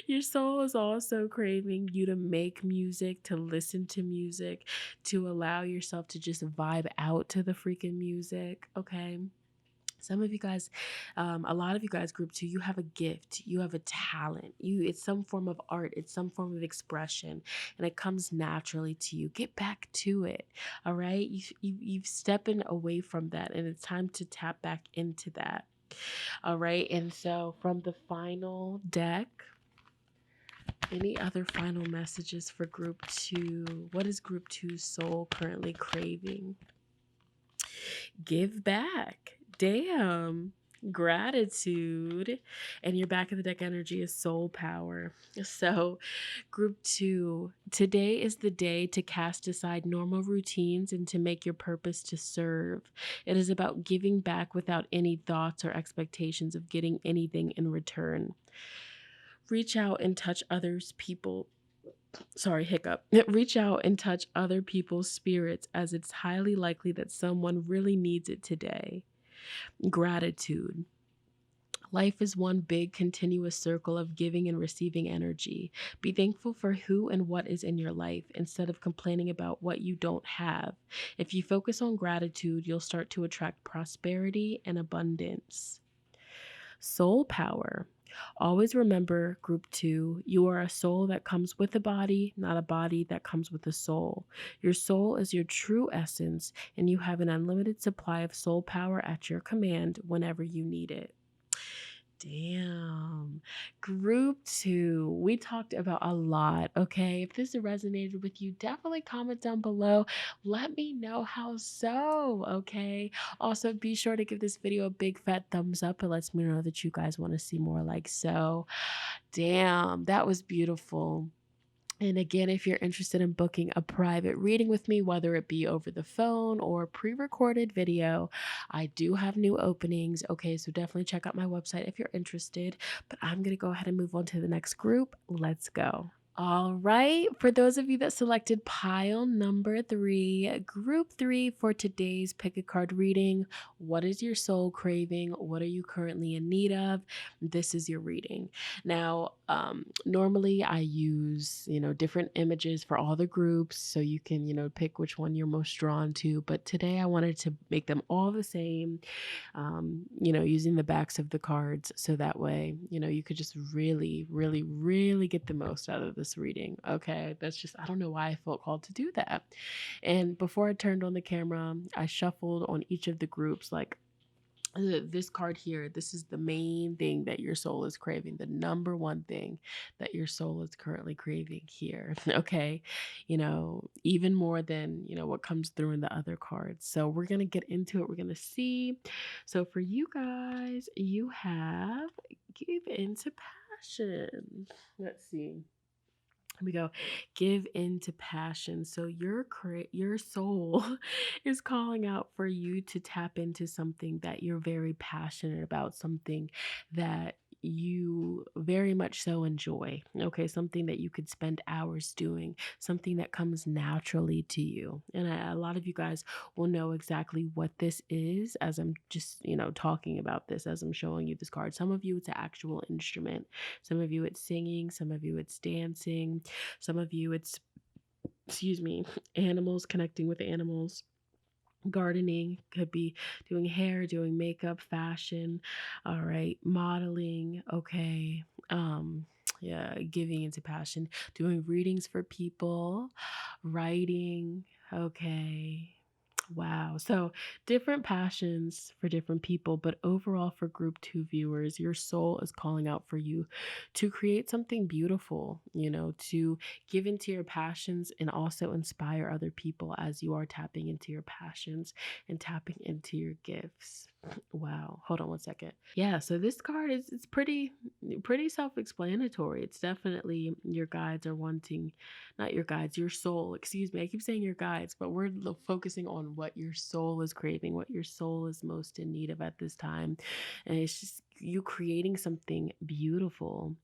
Your soul is also craving you to make music, to listen to music, to allow yourself to just vibe out to the freaking music, okay? Some of you guys, a lot of you guys, group 2, you have a gift, you have a talent, it's some form of art, it's some form of expression, and it comes naturally to you. Get back to it. All right, you've stepping away from that, and it's time to tap back into that. All right, and so from the final deck, any other final messages for group 2? What is group 2's soul currently craving? Give back. Damn. Gratitude. And your back of the deck energy is soul power. So, group 2, today is the day to cast aside normal routines and to make your purpose to serve. It is about giving back without any thoughts or expectations of getting anything in return. Reach out and touch others' people. Sorry, hiccup. Reach out and touch other people's spirits, as it's highly likely that someone really needs it today. Gratitude. Life is one big continuous circle of giving and receiving energy. Be thankful for who and what is in your life instead of complaining about what you don't have. If you focus on gratitude, you'll start to attract prosperity and abundance. Soul power. Always remember, group 2, you are a soul that comes with a body, not a body that comes with a soul. Your soul is your true essence, and you have an unlimited supply of soul power at your command whenever you need it. Damn. Group 2, we talked about a lot, okay? If this resonated with you, definitely comment down below. Let me know how so, okay? Also, be sure to give this video a big fat thumbs up. It lets me know that you guys want to see more like so. Damn, that was beautiful. And again, if you're interested in booking a private reading with me, whether it be over the phone or pre-recorded video, I do have new openings. Okay, so definitely check out my website if you're interested. But I'm going to go ahead and move on to the next group. Let's go. All right, for those of you that selected pile number 3, group 3 for today's pick a card reading, what is your soul craving? What are you currently in need of? This is your reading. Now, normally I use, different images for all the groups so you can, pick which one you're most drawn to. But today I wanted to make them all the same, using the backs of the cards. So that way, you could just really, really, really get the most out of this reading. Okay. That's just, I don't know why I felt called to do that. And before I turned on the camera, I shuffled on each of the groups, like, this card here, this is the main thing that your soul is craving, the number one thing that your soul is currently craving here. Okay, even more than what comes through in the other cards. So we're gonna get into it. We're gonna see. So for you guys, you have give into passion. Let's see. Here we go. Give into passion. So your soul is calling out for you to tap into something that you're very passionate about, something that you very much so enjoy, okay? Something that you could spend hours doing, something that comes naturally to you. And a lot of you guys will know exactly what this is as I'm just, talking about this, as I'm showing you this card. Some of you, it's an actual instrument. Some of you, it's singing. Some of you, it's dancing. Some of you, it's, excuse me, animals, connecting with animals. Gardening, could be doing hair, doing makeup, fashion, all right, modeling, okay, yeah, giving into passion, doing readings for people, writing, okay. Wow. So different passions for different people, but overall for group 2 viewers, your soul is calling out for you to create something beautiful, to give into your passions and also inspire other people as you are tapping into your passions and tapping into your gifts. Wow. Hold on one second. Yeah, so this card is it's pretty self-explanatory. It's definitely your guides are wanting, not your guides, your soul. Excuse me. I keep saying your guides, but we're focusing on what your soul is craving, what your soul is most in need of at this time. And it's just you creating something beautiful.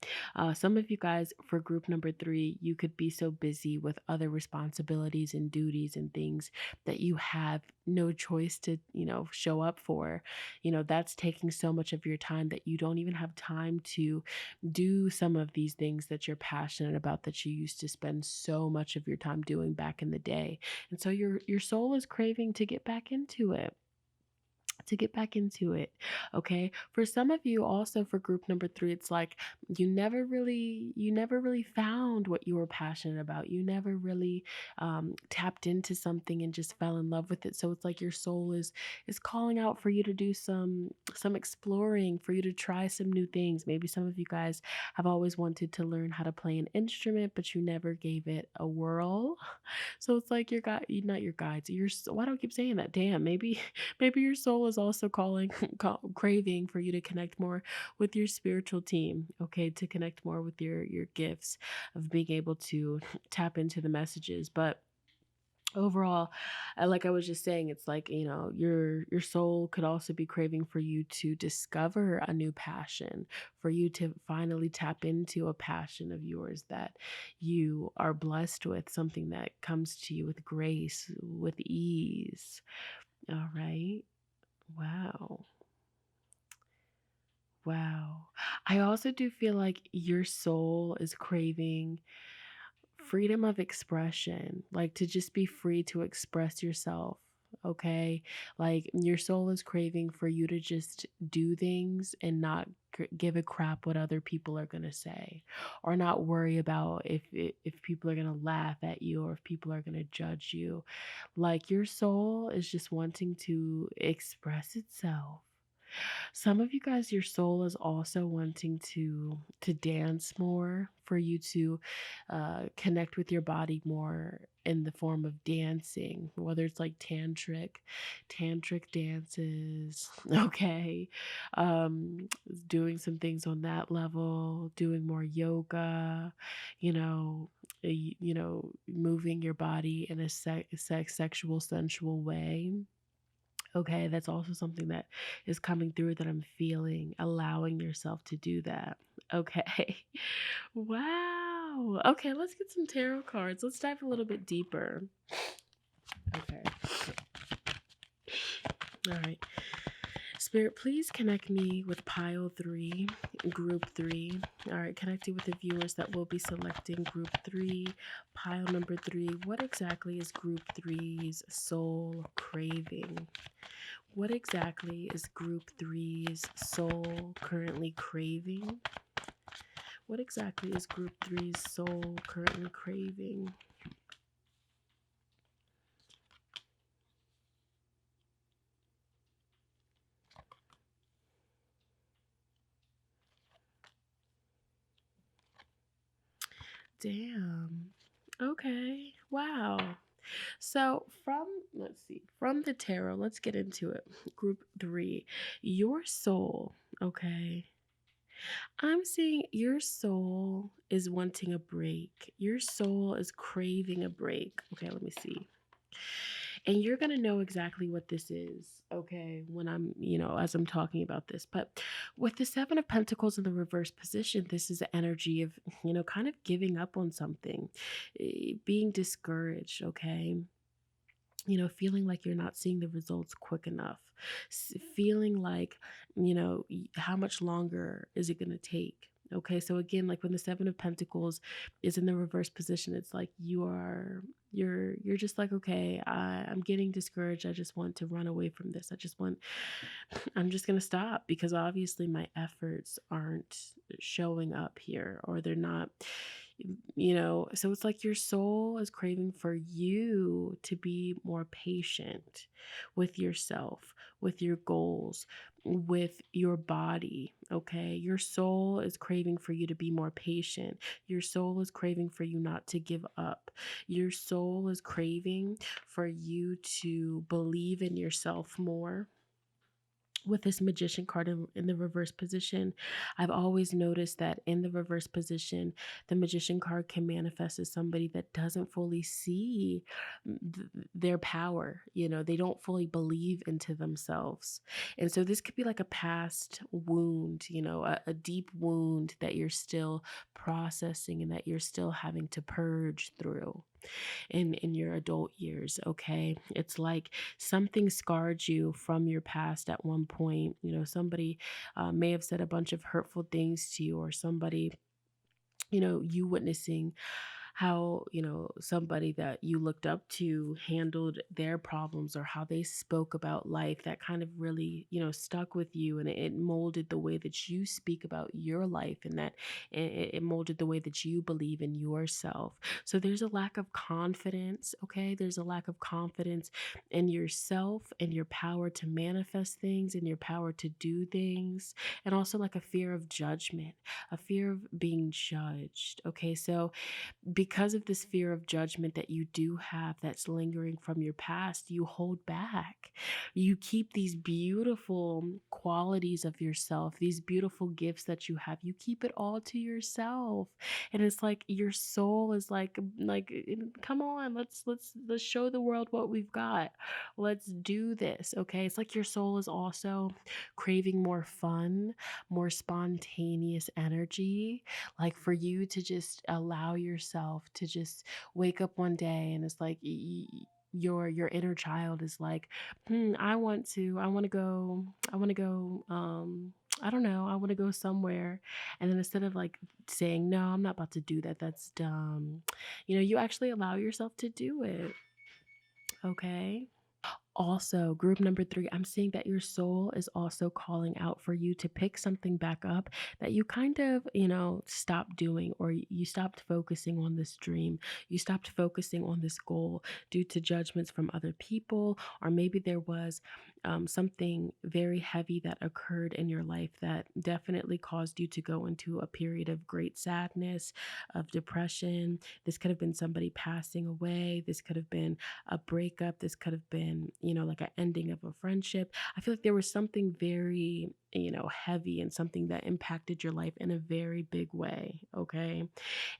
Some of you guys, for group number 3, you could be so busy with other responsibilities and duties and things that you have no choice to, show up for. That's taking so much of your time that you don't even have time to do some of these things that you're passionate about, that you used to spend so much of your time doing back in the day. And so your soul is craving to get back into it, okay? For some of you, also for group number 3, it's like you never really found what you were passionate about. You never really tapped into something and just fell in love with it. So it's like your soul is calling out for you to do some exploring, for you to try some new things. Maybe some of you guys have always wanted to learn how to play an instrument, but you never gave it a whirl. So it's like not your guides, why do I keep saying that? Damn, maybe your soul is also craving for you to connect more with your spiritual team, okay? To connect more with your gifts of being able to tap into the messages. But overall, like I was just saying, it's like, your soul could also be craving for you to discover a new passion, for you to finally tap into a passion of yours that you are blessed with, something that comes to you with grace, with ease. All right. Wow. Wow. I also do feel like your soul is craving freedom of expression, like to just be free to express yourself. Okay. Like your soul is craving for you to just do things and not give a crap what other people are going to say, or not worry about if people are going to laugh at you, or if people are going to judge you. Like your soul is just wanting to express itself. Some of you guys, your soul is also wanting to dance more, for you to connect with your body more in the form of dancing, whether it's like tantric dances, okay, doing some things on that level, doing more yoga, you know, moving your body in a sexual, sensual way. Okay, that's also something that is coming through that I'm feeling, allowing yourself to do that. Okay. Wow. Okay, let's get some tarot cards. Let's dive a little bit deeper. Okay. All right. Spirit, please connect me with pile 3, group 3. All right, connecting with the viewers that will be selecting group 3, pile number 3. What exactly is group 3's soul craving? What exactly is group 3's soul currently craving? What exactly is group 3's soul currently craving? Damn. Okay. Wow. So from the tarot, let's get into it. Group 3, your soul, okay? I'm seeing your soul is wanting a break. Your soul is craving a break. Okay, let me see. And you're going to know exactly what this is, okay, when I'm, as I'm talking about this. But with the Seven of Pentacles in the reverse position, this is the energy of, kind of giving up on something, being discouraged, okay? Feeling like you're not seeing the results quick enough, feeling like, how much longer is it going to take? Okay, so again, like when the Seven of Pentacles is in the reverse position, it's like you're just like, okay, I'm getting discouraged. I just want to run away from this. I'm just gonna stop because obviously my efforts aren't showing up here, or they're not, so it's like your soul is craving for you to be more patient with yourself, with your goals, with your body. Okay, your soul is craving for you to be more patient. Your soul is craving for you not to give up. Your soul is craving for you to believe in yourself more. With this Magician card in the reverse position, I've always noticed that in the reverse position, the Magician card can manifest as somebody that doesn't fully see their power. They don't fully believe into themselves. And so this could be like a past wound, a deep wound that you're still processing and that you're still having to purge through in your adult years. Okay, it's like something scarred you from your past at one point. Somebody may have said a bunch of hurtful things to you, or somebody, you witnessing how, somebody that you looked up to handled their problems, or how they spoke about life, that kind of really, stuck with you, and it molded the way that you speak about your life, and that it molded the way that you believe in yourself. So there's a lack of confidence, okay? There's a lack of confidence in yourself and your power to manifest things and your power to do things, and also like a fear of judgment, a fear of being judged, okay? So because of this fear of judgment that you do have that's lingering from your past, you hold back. You keep these beautiful qualities of yourself, these beautiful gifts that you have. You keep it all to yourself. And it's like your soul is like come on, let's show the world what we've got. Let's do this, okay? It's like your soul is also craving more fun, more spontaneous energy, like for you to just allow yourself to just wake up one day and it's like your inner child is like, I don't know, I want to go somewhere. And then instead of like saying, no, I'm not about to do that, that's dumb, you actually allow yourself to do it. Okay. Also, group number 3, I'm seeing that your soul is also calling out for you to pick something back up that you kind of, stopped doing, or you stopped focusing on this dream. You stopped focusing on this goal due to judgments from other people, or maybe there was something very heavy that occurred in your life that definitely caused you to go into a period of great sadness, of depression. This could have been somebody passing away. This could have been a breakup. This could have been, like an ending of a friendship. I feel like there was something very, heavy, and something that impacted your life in a very big way. Okay.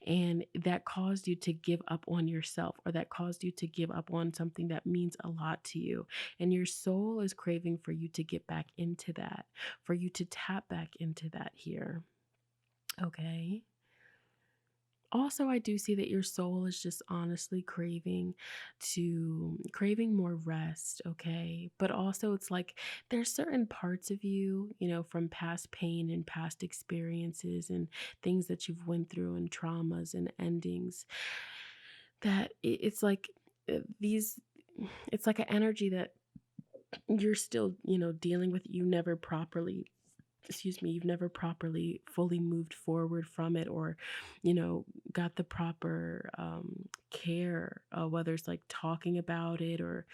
And that caused you to give up on yourself, or that caused you to give up on something that means a lot to you. And your soul is craving for you to get back into that, for you to tap back into that here. Okay. Also, I do see that your soul is just honestly craving more rest, okay? But also it's like there's certain parts of you, from past pain and past experiences and things that you've went through and traumas and endings, that it's like these it's like an energy that you're still, dealing with. You've never properly fully moved forward from it, or, got the proper care, whether it's like talking about it, or,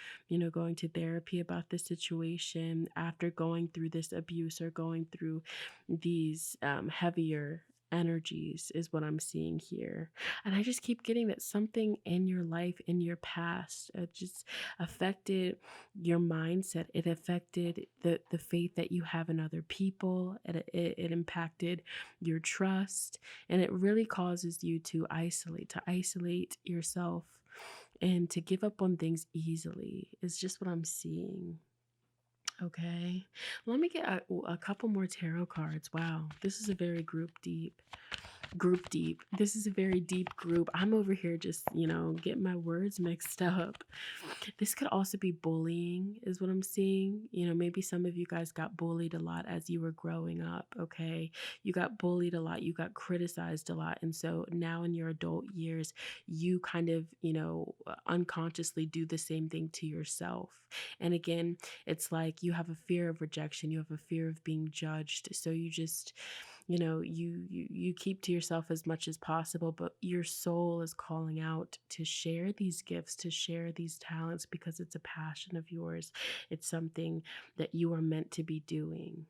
going to therapy about the situation after going through this abuse, or going through these heavier energies, is what I'm seeing here. And I just keep getting that something in your life, in your past, just affected your mindset. It affected the faith that you have in other people. It impacted your trust, and it really causes you to isolate yourself And to give up on things easily is just what I'm seeing. Okay. Let me get a couple more tarot cards. Wow. This is a very group deep. This is a very deep group. I'm over here just, getting my words mixed up. This could also be bullying, is what I'm seeing. Maybe some of you guys got bullied a lot as you were growing up, okay? You got bullied a lot, you got criticized a lot. And so now in your adult years, you kind of, unconsciously do the same thing to yourself. And again, it's like you have a fear of rejection, you have a fear of being judged. So you just, you keep to yourself as much as possible, but your soul is calling out to share these gifts, to share these talents, because it's a passion of yours. It's something that you are meant to be doing.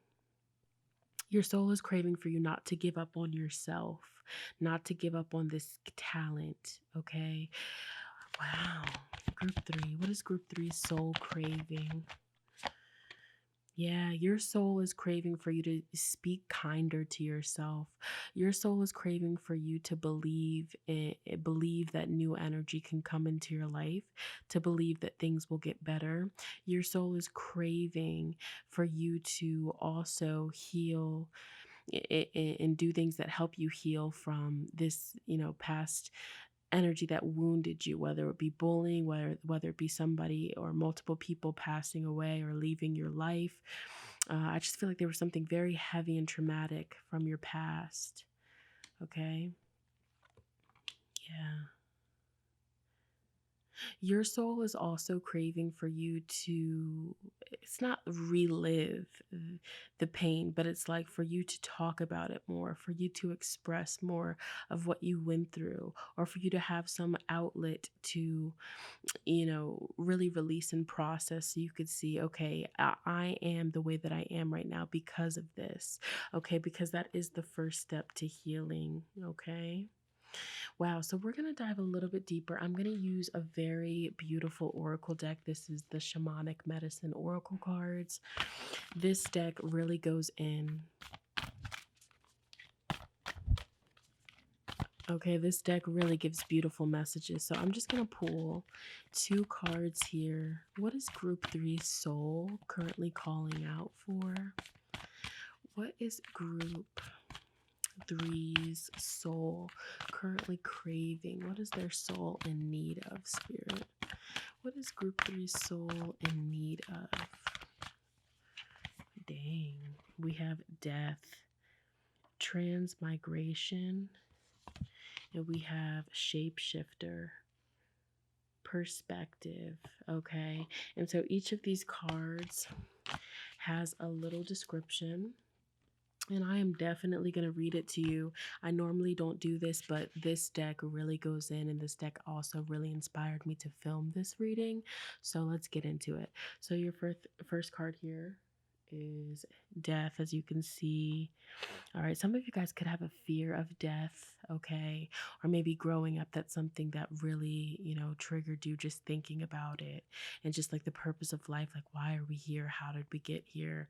Your soul is craving for you not to give up on yourself, not to give up on this talent, okay? Wow. Group 3. What is group 3 soul craving? Yeah, your soul is craving for you to speak kinder to yourself. Your soul is craving for you to believe that new energy can come into your life, to believe that things will get better. Your soul is craving for you to also heal and do things that help you heal from this, past energy that wounded you, whether it be bullying, whether it be somebody or multiple people passing away or leaving your life. I just feel like there was something very heavy and traumatic from your past. Okay. Yeah. Your soul is also craving for you to, it's not relive the pain, but it's like for you to talk about it more, for you to express more of what you went through, or for you to have some outlet to, really release and process, so you could see, okay, I am the way that I am right now because of this. Okay, because that is the first step to healing. Okay. Wow, so we're going to dive a little bit deeper. I'm going to use a very beautiful oracle deck. This is the Shamanic Medicine Oracle cards. This deck really goes in. Okay, this deck really gives beautiful messages. So I'm just going to pull 2 cards here. What is group 3 soul currently calling out for? What is group 3's soul currently craving? What is their soul in need of, Spirit? What is group 3's soul in need of? Dang. We have death, transmigration, and we have shapeshifter, perspective. Okay. And so each of these cards has a little description, and I am definitely going to read it to you. I normally don't do this, but this deck really goes in, and this deck also really inspired me to film this reading. So let's get into it. So your first card here is death, as you can see. All right, some of you guys could have a fear of death, okay? Or maybe growing up, that's something that really, triggered you just thinking about it. And just like the purpose of life, like, why are we here? How did we get here?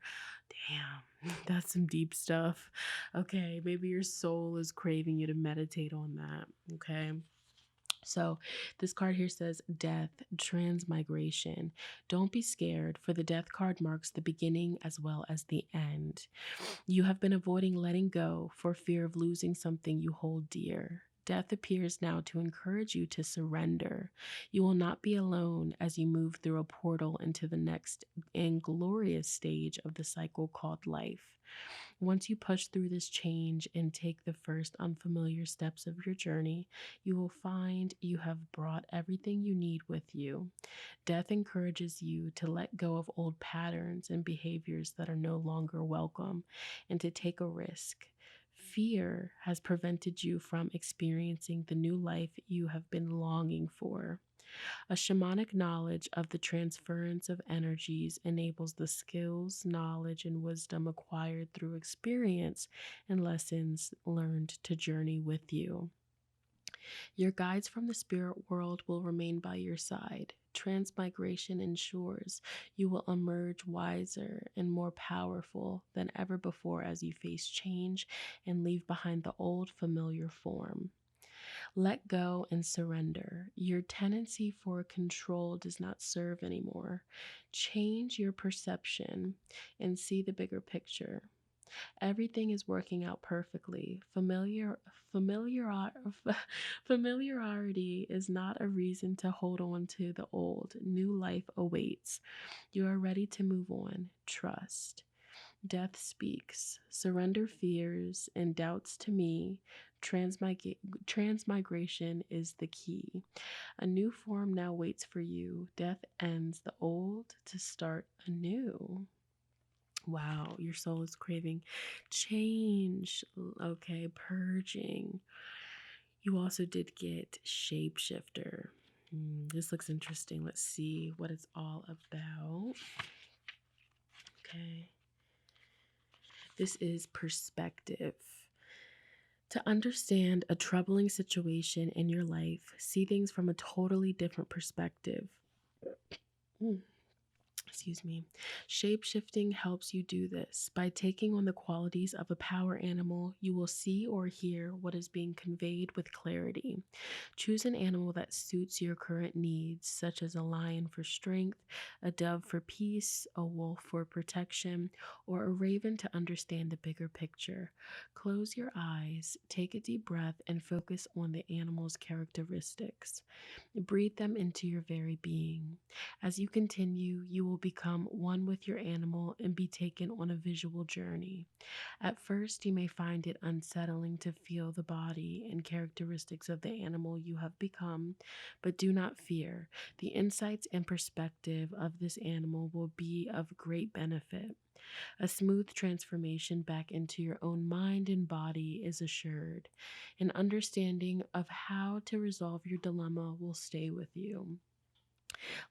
Damn, that's some deep stuff. Okay, maybe your soul is craving you to meditate on that, okay? So this card here says death, transmigration. Don't be scared, for the death card marks the beginning as well as the end. You have been avoiding letting go for fear of losing something you hold dear. Death appears now to encourage you to surrender. You will not be alone as you move through a portal into the next inglorious stage of the cycle called life. Once you push through this change and take the first unfamiliar steps of your journey, you will find you have brought everything you need with you. Death encourages you to let go of old patterns and behaviors that are no longer welcome and to take a risk. Fear has prevented you from experiencing the new life you have been longing for. A shamanic knowledge of the transference of energies enables the skills, knowledge, and wisdom acquired through experience and lessons learned to journey with you. Your guides from the spirit world will remain by your side. Transmigration ensures you will emerge wiser and more powerful than ever before as you face change and leave behind the old familiar form. Let go and surrender. Your tendency for control does not serve anymore. Change your perception and see the bigger picture. Everything is working out perfectly. Familiarity is not a reason to hold on to the old. New life awaits. You are ready to move on. Trust. Death speaks. Surrender fears and doubts to me. Transmigration is the key. A new form now waits for you. Death ends the old to start anew. Wow, your soul is craving change. Okay, purging. You also did get shapeshifter. This looks interesting. Let's see what it's all about. Okay. This is perspective. To understand a troubling situation in your life, see things from a totally different perspective. Excuse me. Shape-shifting helps you do this. By taking on the qualities of a power animal, you will see or hear what is being conveyed with clarity. Choose an animal that suits your current needs, such as a lion for strength, a dove for peace, a wolf for protection, or a raven to understand the bigger picture. Close your eyes, take a deep breath, and focus on the animal's characteristics. Breathe them into your very being. As you continue, you will become one with your animal and be taken on a visual journey. At first, you may find it unsettling to feel the body and characteristics of the animal you have become, but do not fear. The insights and perspective of this animal will be of great benefit. A smooth transformation back into your own mind and body is assured. An understanding of how to resolve your dilemma will stay with you.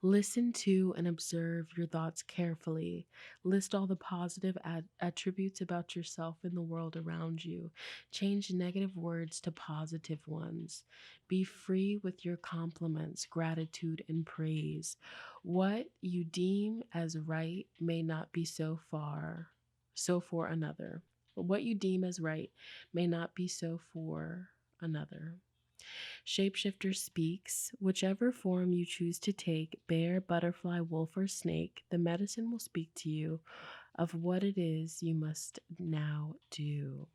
Listen to and observe your thoughts carefully. List all the positive attributes about yourself and the world around you. Change negative words to positive ones. Be free with your compliments, gratitude, and praise. What you deem as right may not be so for another. What you deem as right may not be so for another. Shapeshifter speaks. Whichever form you choose to take, bear, butterfly, wolf, or snake, the medicine will speak to you of what it is you must now do.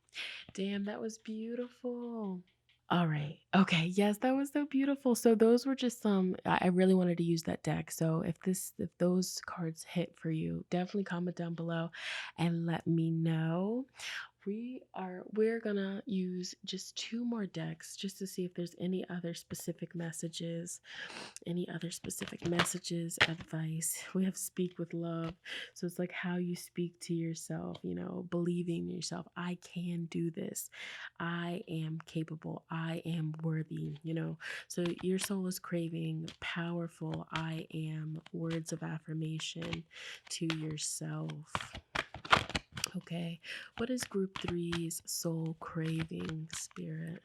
Damn, that was beautiful. All right. Okay. Yes, that was so beautiful. So those were just some. I really wanted to use that deck. So if those cards hit for you, definitely comment down below and let me know. We're gonna use just 2 more decks just to see if there's any other specific messages, advice. We have speak with love. So it's like how you speak to yourself, believing in yourself. I can do this. I am capable. I am worthy, So your soul is craving powerful I am words of affirmation to yourself. Okay, what is group 3's soul craving, spirit?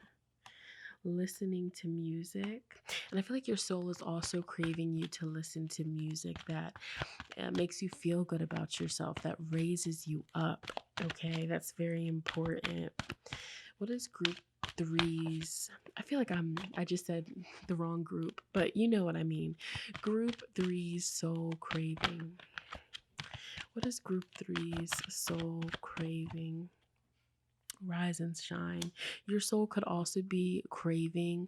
Listening to music. And I feel like your soul is also craving you to listen to music that makes you feel good about yourself, that raises you up. Okay, that's very important. What is group 3's? I feel like I just said the wrong group, but you know what I mean. Group 3's soul craving. What is group 3's soul craving? Rise and shine. Your soul could also be craving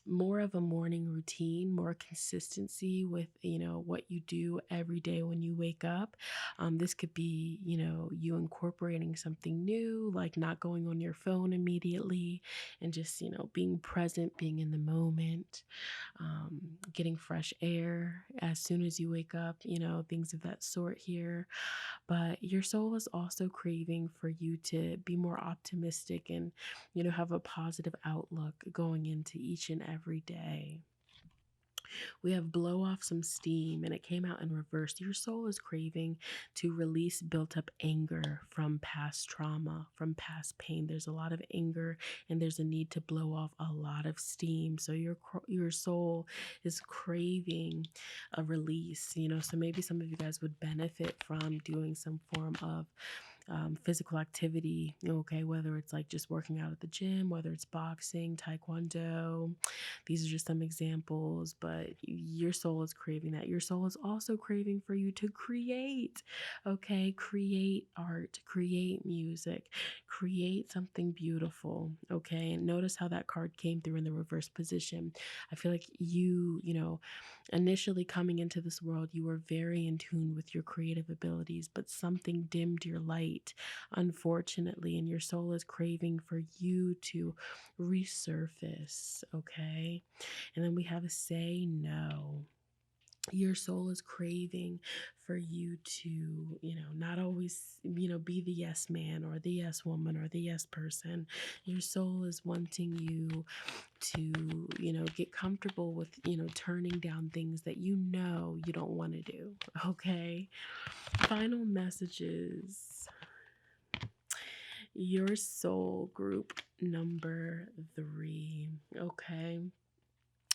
more of a morning routine, more consistency with what you do every day when you wake up. This could be you incorporating something new, like not going on your phone immediately and just being present, being in the moment, getting fresh air as soon as you wake up, things of that sort here. But your soul is also craving for you to be more optimistic and, have a positive outlook going into each and every day. We have blow off some steam, and it came out in reverse. Your soul is craving to release built up anger from past trauma, from past pain. There's a lot of anger, and there's a need to blow off a lot of steam. So your soul is craving a release. So maybe some of you guys would benefit from doing some form of physical activity, okay, whether it's like just working out at the gym, whether it's boxing, taekwondo. These are just some examples, but your soul is craving that. Your soul is also craving for you to create, okay? Create art, create music, create something beautiful, okay? And notice how that card came through in the reverse position. I feel like initially coming into this world, you were very in tune with your creative abilities, but something dimmed your light, unfortunately, and your soul is craving for you to resurface, okay? And then we have a say no. Your soul is craving for you to, not always, be the yes man or the yes woman or the yes person. Your soul is wanting you to, get comfortable with, turning down things that you don't want to do. Okay. Final messages. Your soul group number 3. Okay.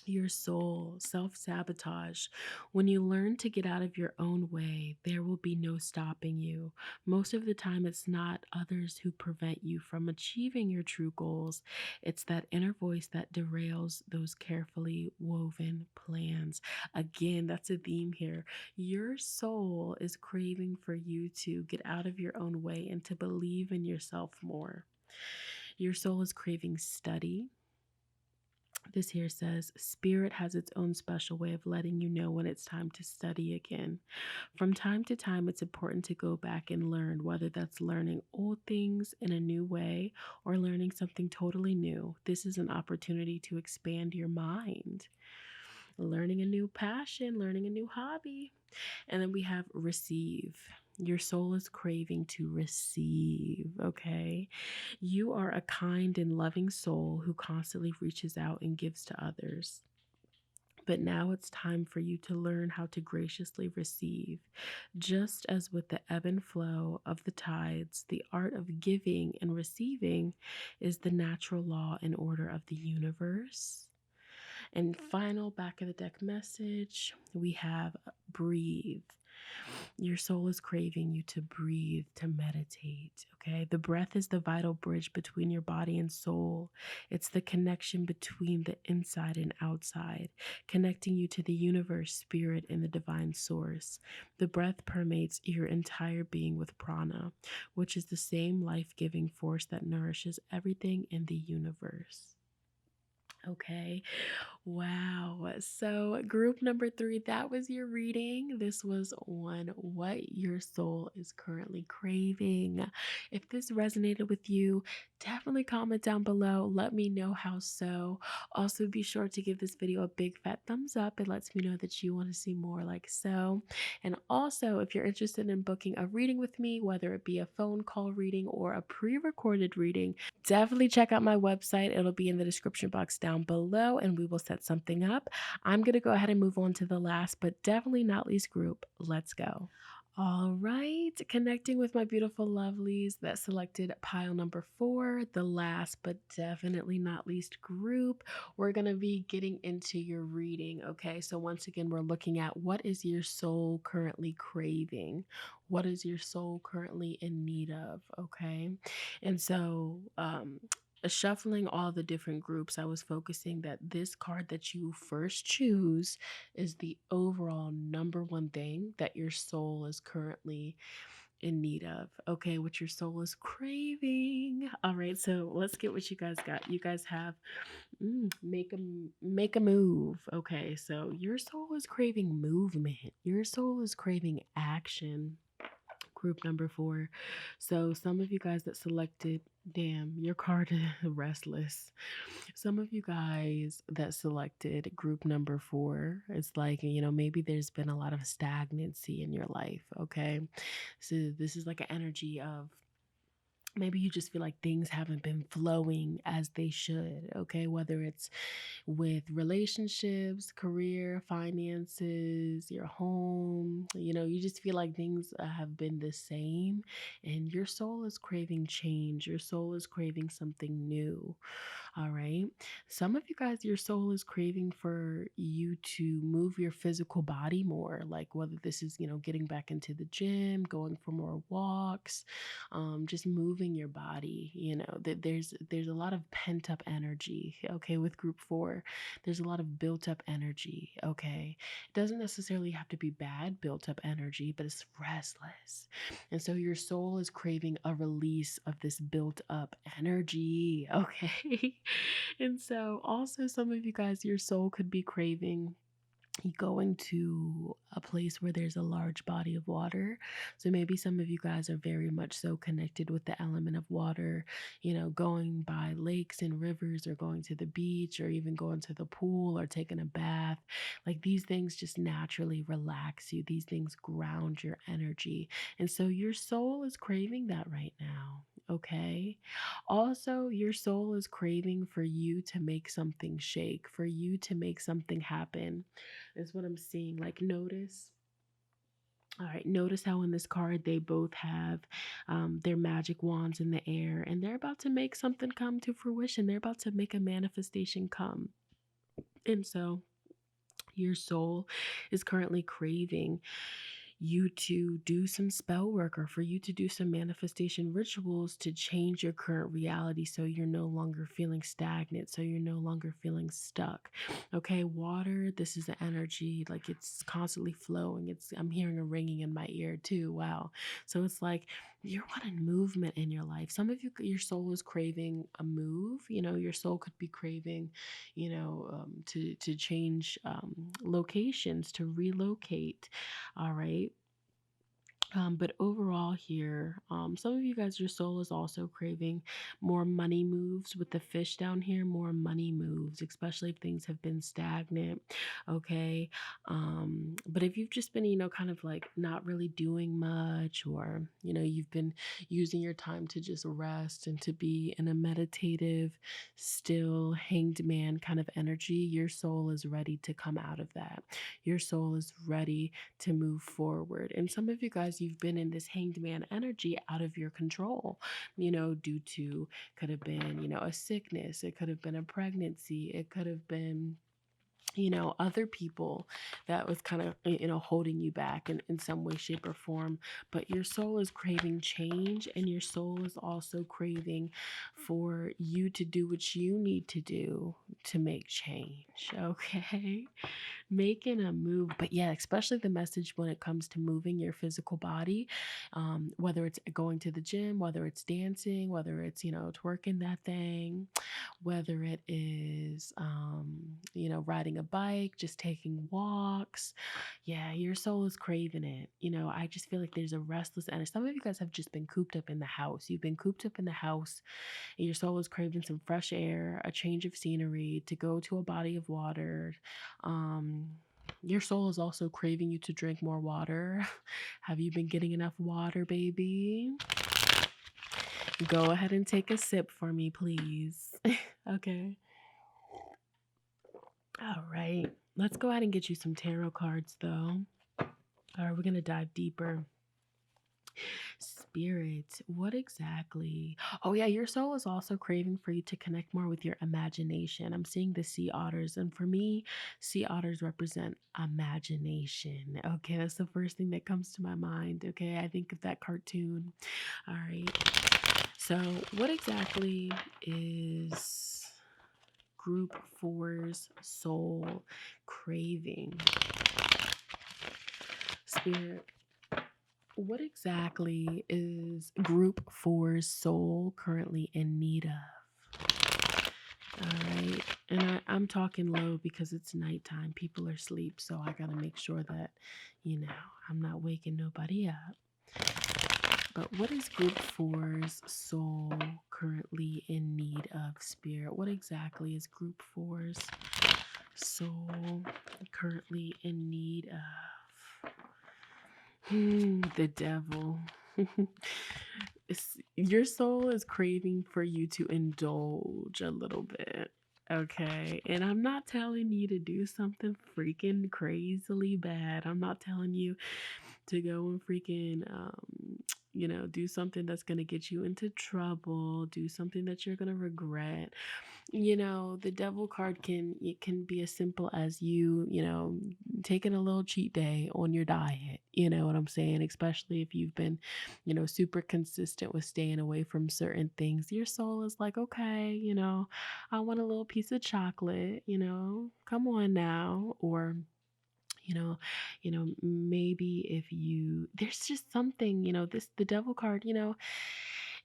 Your soul, self-sabotage. When you learn to get out of your own way, there will be no stopping you. Most of the time, it's not others who prevent you from achieving your true goals. It's that inner voice that derails those carefully woven plans. Again, that's a theme here. Your soul is craving for you to get out of your own way and to believe in yourself more. Your soul is craving study. This here says, Spirit has its own special way of letting you know when it's time to study again. From time to time, it's important to go back and learn, whether that's learning old things in a new way or learning something totally new. This is an opportunity to expand your mind. Learning a new passion, learning a new hobby. And then we have receive. Your soul is craving to receive, okay? You are a kind and loving soul who constantly reaches out and gives to others. But now it's time for you to learn how to graciously receive. Just as with the ebb and flow of the tides, the art of giving and receiving is the natural law and order of the universe. And final back of the deck message, we have breathe. Your soul is craving you to breathe, to meditate, okay? The breath is the vital bridge between your body and soul. It's the connection between the inside and outside, connecting you to the universe, spirit, and the divine source. The breath permeates your entire being with prana, which is the same life-giving force that nourishes everything in the universe. Okay. Wow. So, group number 3, that was your reading. This was on what your soul is currently craving. If this resonated with you, definitely comment down below. Let me know how so. Also, be sure to give this video a big fat thumbs up. It lets me know that you want to see more like so. And also, if you're interested in booking a reading with me, whether it be a phone call reading or a pre-recorded reading, definitely check out my website. It'll be in the description box down below and we will set something up. I'm going to go ahead and move on to the last but definitely not least group. Let's go. All right, connecting with my beautiful lovelies that selected pile number 4, the last but definitely not least group. We're going to be getting into your reading, okay? So once again, we're looking at what is your soul currently craving? What is your soul currently in need of, okay? And so, shuffling all the different groups, I was focusing that this card that you first choose is the overall number one thing that your soul is currently in need of, okay, what your soul is craving. All right, so let's get what you guys got. You guys have make a move. Okay, so your soul is craving movement. Your soul is craving action. Group number 4. So some of you guys that selected, damn, your card is restless. Some of you guys that selected group number 4, it's like, maybe there's been a lot of stagnancy in your life, okay? So this is like an energy of Maybe you just feel like things haven't been flowing as they should, okay? Whether it's with relationships, career, finances, your home, you just feel like things have been the same, and your soul is craving change. Your soul is craving something new. All right. Some of you guys, your soul is craving for you to move your physical body more, like whether this is, getting back into the gym, going for more walks, just moving your body. There's a lot of pent up energy, okay, with group 4. There's a lot of built up energy, okay? It doesn't necessarily have to be bad built up energy, but it's restless. And so your soul is craving a release of this built up energy, okay? And so also some of you guys, your soul could be craving going to a place where there's a large body of water. So maybe some of you guys are very much so connected with the element of water, going by lakes and rivers, or going to the beach, or even going to the pool, or taking a bath. Like, these things just naturally relax you. These things ground your energy. And so your soul is craving that right now. Okay. Also, your soul is craving for you to make something shake, for you to make something happen, is what I'm seeing. Like, notice. All right, notice how in this card they both have their magic wands in the air, and they're about to make something come to fruition. They're about to make a manifestation come. And so your soul is currently craving you to do some spell work, or for you to do some manifestation rituals to change your current reality, so you're no longer feeling stagnant, so you're no longer feeling stuck. Okay, water, this is the energy, like it's constantly flowing. I'm hearing a ringing in my ear too. Wow. So it's like you're wanting movement in your life. Some of you, your soul is craving a move. Your soul could be craving, to change locations, to relocate. All right. But overall here, some of you guys, your soul is also craving more money moves with the fish down here, more money moves, especially if things have been stagnant. Okay. But if you've just been, kind of like not really doing much, or, you've been using your time to just rest and to be in a meditative, still, hanged man kind of energy, your soul is ready to come out of that. Your soul is ready to move forward. And some of you guys, you've been in this hanged man energy out of your control, due to, could have been, a sickness, it could have been a pregnancy, it could have been, other people that was kind of, holding you back in some way, shape, or form. But your soul is craving change, and your soul is also craving for you to do what you need to do to make change. Okay. Making a move. But yeah, especially the message when it comes to moving your physical body, whether it's going to the gym, whether it's dancing, whether it's, twerking that thing, whether it is, riding a bike, just taking walks. Yeah, your soul is craving it. I just feel like there's a restless energy. Some of you guys have just been cooped up in the house. You've been cooped up in the house, and your soul is craving some fresh air, a change of scenery, to go to a body of water. Your soul is also craving you to drink more water. Have you been getting enough water, baby? Go ahead and take a sip for me, please. Okay. All right. Let's go ahead and get you some tarot cards, though. All right, we're going to dive deeper. Spirit, what exactly? Oh, yeah, your soul is also craving for you to connect more with your imagination. I'm seeing the sea otters, and for me, sea otters represent imagination. Okay, that's the first thing that comes to my mind. Okay, I think of that cartoon. All right. So, what exactly is Group 4's soul craving? Spirit, what exactly is Group 4's soul currently in need of? All right. And I'm talking low because it's nighttime. People are asleep. So I got to make sure that, I'm not waking nobody up. But what is Group 4's soul currently in need of, Spirit? What exactly is Group 4's soul currently in need of? The devil. Your soul is craving for you to indulge a little bit. Okay. And I'm not telling you to do something freaking crazily bad. I'm not telling you to go and freaking, do something that's going to get you into trouble, do something that you're going to regret. The devil card can be as simple as you taking a little cheat day on your diet. You know what I'm saying? Especially if you've been, super consistent with staying away from certain things. Your soul is like, okay, I want a little piece of chocolate, come on now. Or maybe if there's just something, the devil card,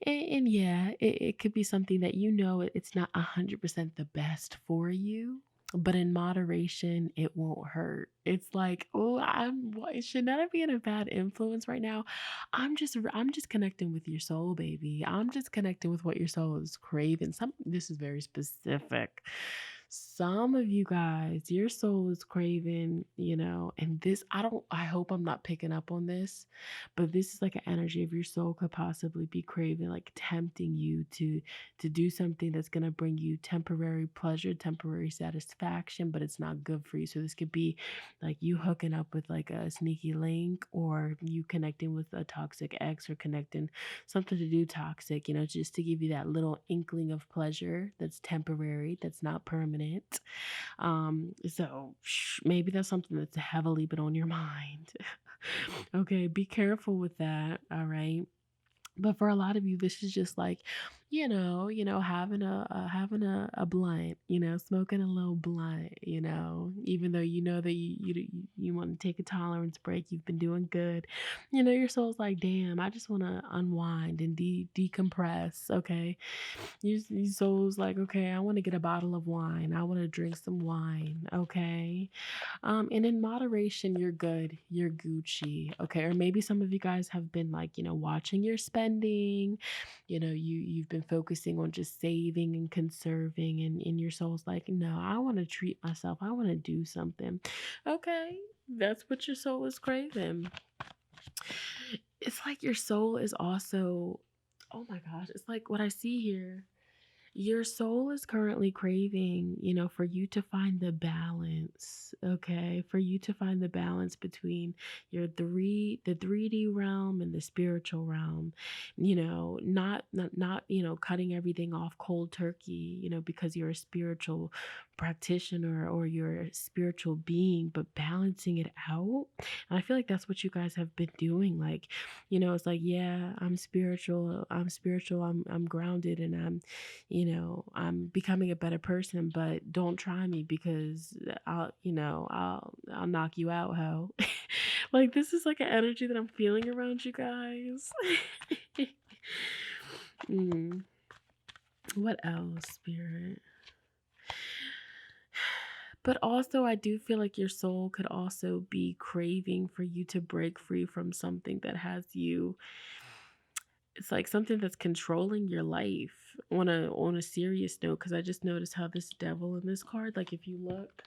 and yeah, it could be something that it's not 100% the best for you, but in moderation, it won't hurt. It's like, oh, should not be in a bad influence right now. I'm just connecting with your soul, baby. I'm just connecting with what your soul is craving. This is very specific. Some of you guys, your soul is craving, and this, I hope I'm not picking up on this, but this is like an energy of your soul could possibly be craving, like tempting you to do something that's going to bring you temporary pleasure, temporary satisfaction, but it's not good for you. So this could be like you hooking up with like a sneaky link, or you connecting with a toxic ex, or connecting something to do toxic, just to give you that little inkling of pleasure that's temporary, that's not permanent. So maybe that's something that's heavily been on your mind. Okay, be careful with that. All right. But for a lot of you, this is just like, having a blunt, smoking a little blunt, even though you know that you want to take a tolerance break, you've been doing good, your soul's like, damn, I just want to unwind and decompress. Okay, your soul's like, okay, I want to get a bottle of wine, I want to drink some wine. Okay, and in moderation, you're good. You're Gucci. Okay. Or maybe some of you guys have been like, watching your spending. You've been focusing on just saving and conserving, and your soul's like, no, I want to treat myself. I want to do something. Okay. That's what your soul is craving. It's like your soul is also, oh my gosh, it's like what I see here. Your soul is currently craving, for you to find the balance, okay? For you to find the balance between the 3D realm and the spiritual realm. Not cutting everything off cold turkey, because you're a spiritual practitioner or you're a spiritual being, but balancing it out. And I feel like that's what you guys have been doing. Like, it's like, yeah, I'm spiritual, I'm grounded, and I'm becoming a better person, but don't try me because I'll knock you out, ho. Like, this is like an energy that I'm feeling around you guys. What else, spirit? But also, I do feel like your soul could also be craving for you to break free from something that has you. It's like something that's controlling your life on a serious note. Because I just noticed how this devil in this card, like if you look,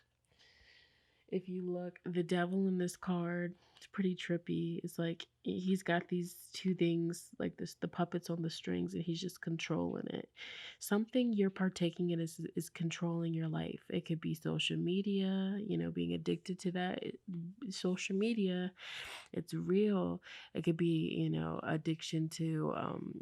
the devil in this card, it's pretty trippy. It's like he's got these two things like this, the puppets on the strings, and he's just controlling it. Something you're partaking in is controlling your life. It could be social media, being addicted to that. Social media, it's real. It could be, addiction to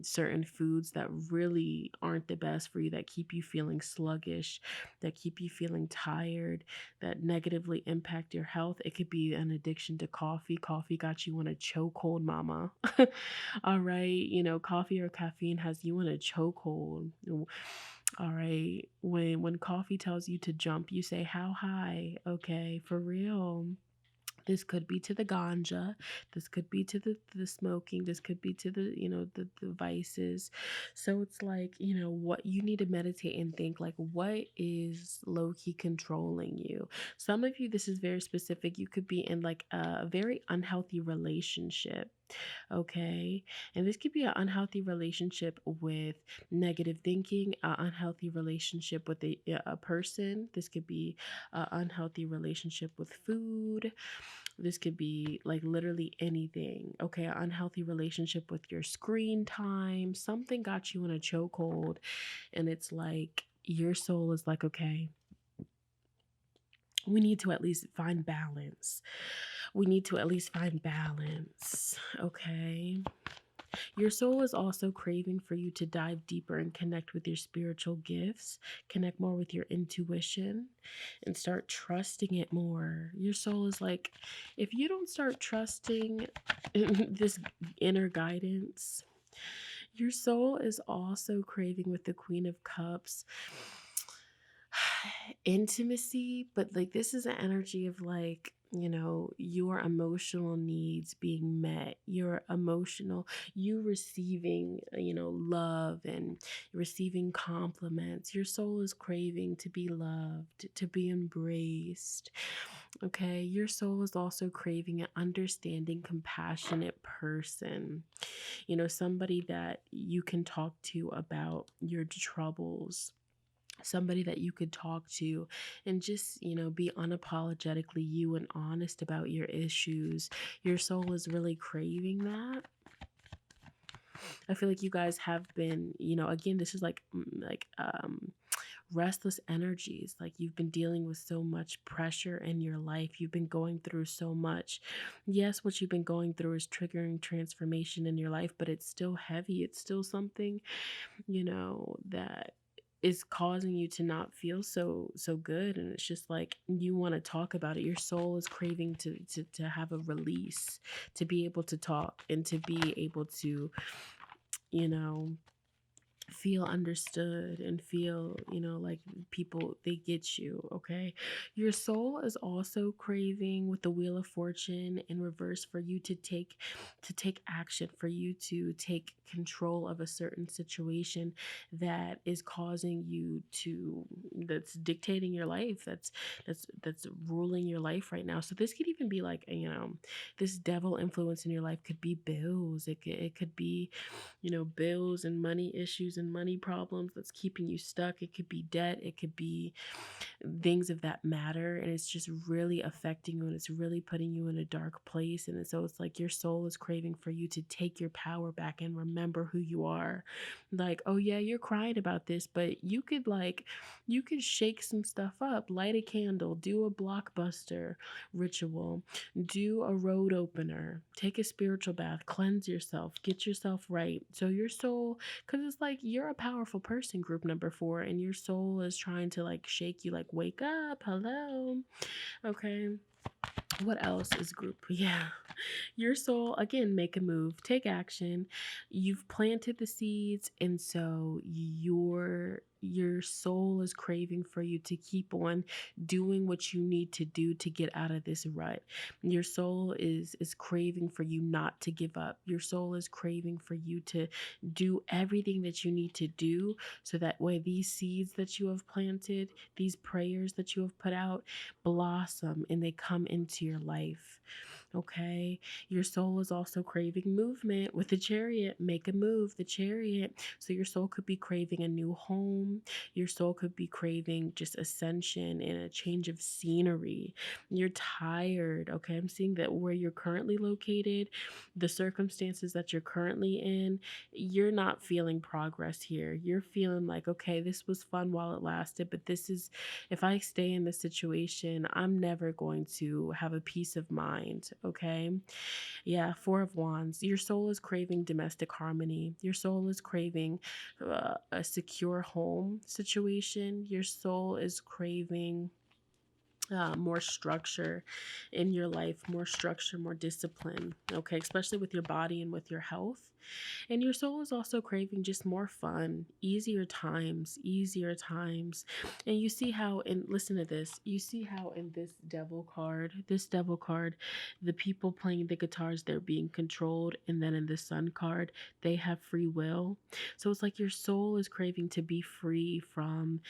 certain foods that really aren't the best for you, that keep you feeling sluggish, that keep you feeling tired, that negatively impact your health. It could be an addiction to coffee. Coffee got you in a chokehold, mama. All right. Coffee or caffeine has you in a chokehold. All right. When coffee tells you to jump, you say, how high? Okay, for real. This could be to the ganja. This could be to the smoking. This could be to the vices. So it's like, what you need to meditate and think, like, what is low-key controlling you? Some of you, this is very specific. You could be in like a very unhealthy relationship. Okay. And this could be an unhealthy relationship with negative thinking, an unhealthy relationship with a person. This could be an unhealthy relationship with food. This could be like literally anything. Okay, an unhealthy relationship with your screen time, something got you in a chokehold, and it's like your soul is like, okay, we need to at least find balance. We need to at least find balance. Okay. Your soul is also craving for you to dive deeper and connect with your spiritual gifts, connect more with your intuition, and start trusting it more. Your soul is like, if you don't start trusting this inner guidance, your soul is also craving with the Queen of Cups intimacy, but like this is an energy of like, you know, your emotional needs being met, your emotional, you receiving, you know, love and receiving compliments. Your soul is craving to be loved, to be embraced. Okay, your soul is also craving an understanding, compassionate person, you know, somebody that you can talk to about your troubles, somebody that you could talk to and just, you know, be unapologetically you and honest about your issues. Your soul is really craving that. I feel like you guys have been, you know, again, this is like restless energies. Like you've been dealing with so much pressure in your life. You've been going through so much. Yes, what you've been going through is triggering transformation in your life, but it's still heavy. It's still something, you know, that is causing you to not feel so good, and it's just like you want to talk about it. Your soul is craving to have a release, to be able to talk and to be able to, you know, feel understood and feel, you know, like people, they get you. Okay, your soul is also craving with the Wheel of Fortune in reverse for you to take action, for you to take control of a certain situation that is causing you to, that's dictating your life, that's ruling your life right now. So this could even be like, you know, this devil influence in your life could be bills. It could be, you know, bills and money issues and money problems that's keeping you stuck. It could be debt. It could be things of that matter. And it's just really affecting you, and it's really putting you in a dark place. And so it's like your soul is craving for you to take your power back and remember who you are. Like, oh yeah, you're crying about this, but you could like, you could shake some stuff up, light a candle, do a blockbuster ritual, do a road opener, take a spiritual bath, cleanse yourself, get yourself right. So your soul, because it's like you're a powerful person, group number 4, and your soul is trying to like shake you, like, wake up, hello. Okay. What else is group? Yeah. Your soul, again, make a move, take action. You've planted the seeds, and so your soul is craving for you to keep on doing what you need to do to get out of this rut. Your soul is craving for you not to give up. Your soul is craving for you to do everything that you need to do, so that way these seeds that you have planted, these prayers that you have put out, blossom and they come into your life. Okay, your soul is also craving movement with the Chariot. Make a move, the Chariot. So your soul could be craving a new home. Your soul could be craving just ascension and a change of scenery. You're tired. Okay, I'm seeing that where you're currently located, the circumstances that you're currently in, you're not feeling progress here. You're feeling like, okay, this was fun while it lasted, but this is, if I stay in this situation, I'm never going to have a peace of mind. Okay. Yeah. 4 of Wands. Your soul is craving domestic harmony. Your soul is craving a secure home situation. Your soul is craving more structure in your life, more structure, more discipline. Okay. Especially with your body and with your health. And your soul is also craving just more fun, easier times, easier times. And you see how, and listen to this, you see how in this devil card, the people playing the guitars, they're being controlled. And then in the Sun card, they have free will. So it's like your soul is craving to be free from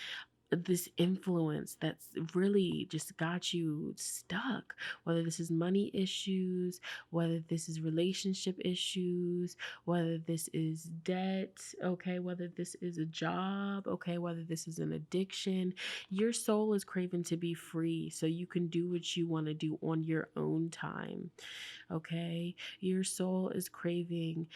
this influence that's really just got you stuck, whether this is money issues, whether this is relationship issues, whether this is debt, okay, whether this is a job, okay, whether this is an addiction. Your soul is craving to be free so you can do what you want to do on your own time. Okay, your soul is craving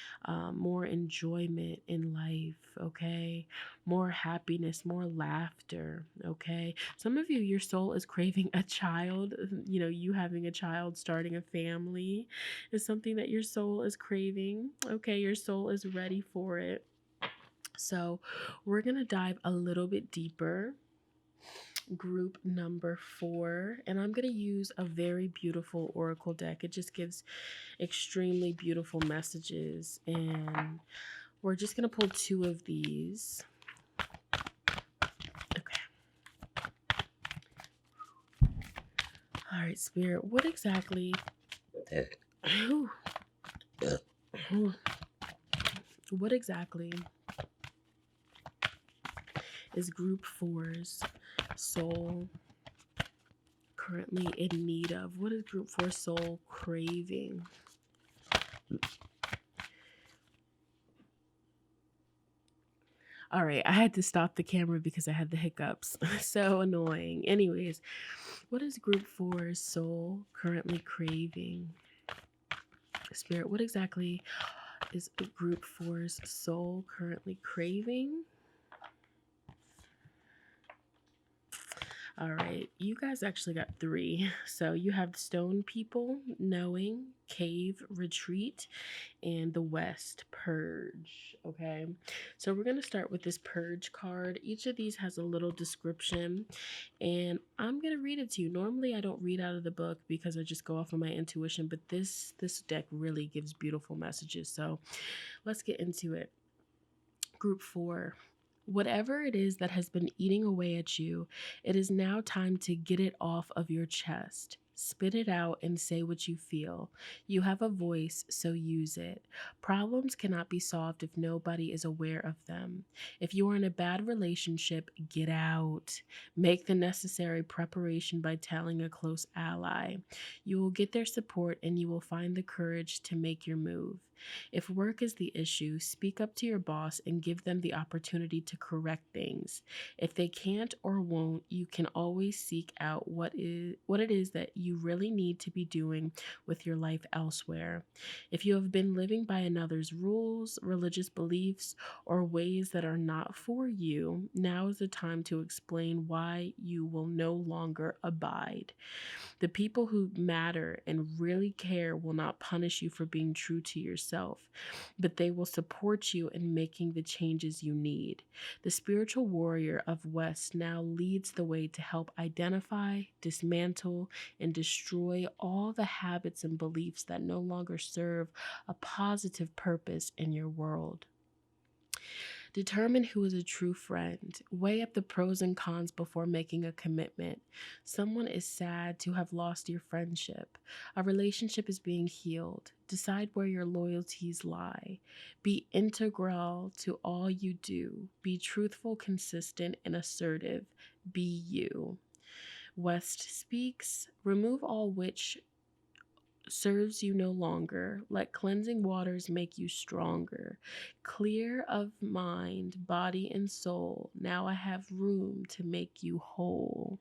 more enjoyment in life. Okay, more happiness, more laughter. Okay, some of you, your soul is craving a child. You know, you having a child, starting a family is something that your soul is craving. Okay, your soul is ready for it. So we're gonna dive a little bit deeper. Group number 4, and I'm going to use a very beautiful oracle deck. It just gives extremely beautiful messages, and we're just going to pull 2 of these. Okay. All right, Spirit, what exactly what exactly is group 4's soul currently in need of? What is group 4 soul craving? All right, I had to stop the camera because I had the hiccups. So annoying. Anyways, what is group 4's soul currently craving? Spirit, what exactly is group 4's soul currently craving? All right, you guys actually got 3. So you have stone people, knowing, cave, retreat, and the west, purge. Okay, so we're going to start with this purge card. Each of these has a little description, and I'm going to read it to you. Normally I don't read out of the book because I just go off of my intuition, but this deck really gives beautiful messages. So let's get into it. Group 4. Whatever it is that has been eating away at you, it is now time to get it off of your chest. Spit it out and say what you feel. You have a voice, so use it. Problems cannot be solved if nobody is aware of them. If you are in a bad relationship, get out. Make the necessary preparation by telling a close ally. You will get their support and you will find the courage to make your move. If work is the issue, speak up to your boss and give them the opportunity to correct things. If they can't or won't, you can always seek out what it is that you really need to be doing with your life elsewhere. If you have been living by another's rules, religious beliefs, or ways that are not for you, now is the time to explain why you will no longer abide. The people who matter and really care will not punish you for being true to yourself, but they will support you in making the changes you need. The spiritual warrior of West now leads the way to help identify, dismantle, and destroy all the habits and beliefs that no longer serve a positive purpose in your world. Determine who is a true friend. Weigh up the pros and cons before making a commitment. Someone is sad to have lost your friendship. A relationship is being healed. Decide where your loyalties lie. Be integral to all you do. Be truthful, consistent, and assertive. Be you. West speaks. Remove all which serves you no longer. Let cleansing waters make you stronger. Clear of mind, body, and soul. Now I have room to make you whole.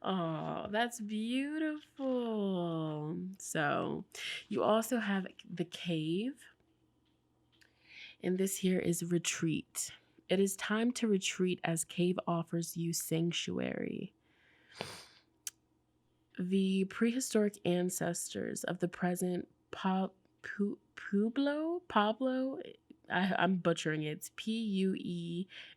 Oh, that's beautiful. So you also have the cave, and this here is retreat. It is time to retreat as cave offers you sanctuary. The prehistoric ancestors of the present Pablo, I'm butchering it. It's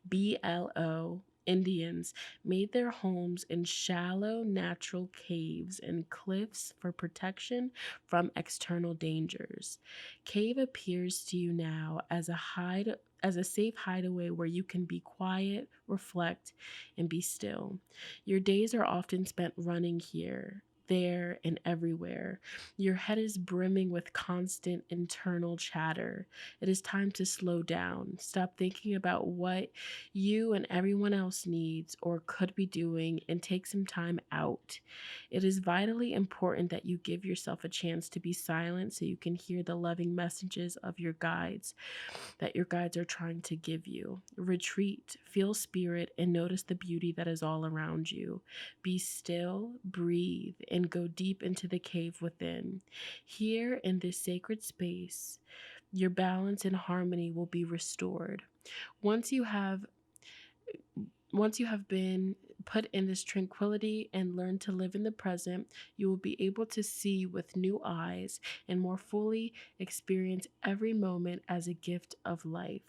Pueblo Indians made their homes in shallow natural caves and cliffs for protection from external dangers. Cave appears to you now as a safe hideaway where you can be quiet, reflect, and be still. Your days are often spent running here, there, and everywhere. Your head is brimming with constant internal chatter. It is time to slow down. Stop thinking about what you and everyone else needs or could be doing and take some time out. It is vitally important that you give yourself a chance to be silent so you can hear the loving messages of your guides that your guides are trying to give you. Retreat, feel spirit, and notice the beauty that is all around you. Be still, breathe, and go deep into the cave within. Here in this sacred space, your balance and harmony will be restored. Once you have been put in this tranquility and learn to live in the present, you will be able to see with new eyes and more fully experience every moment as a gift of life.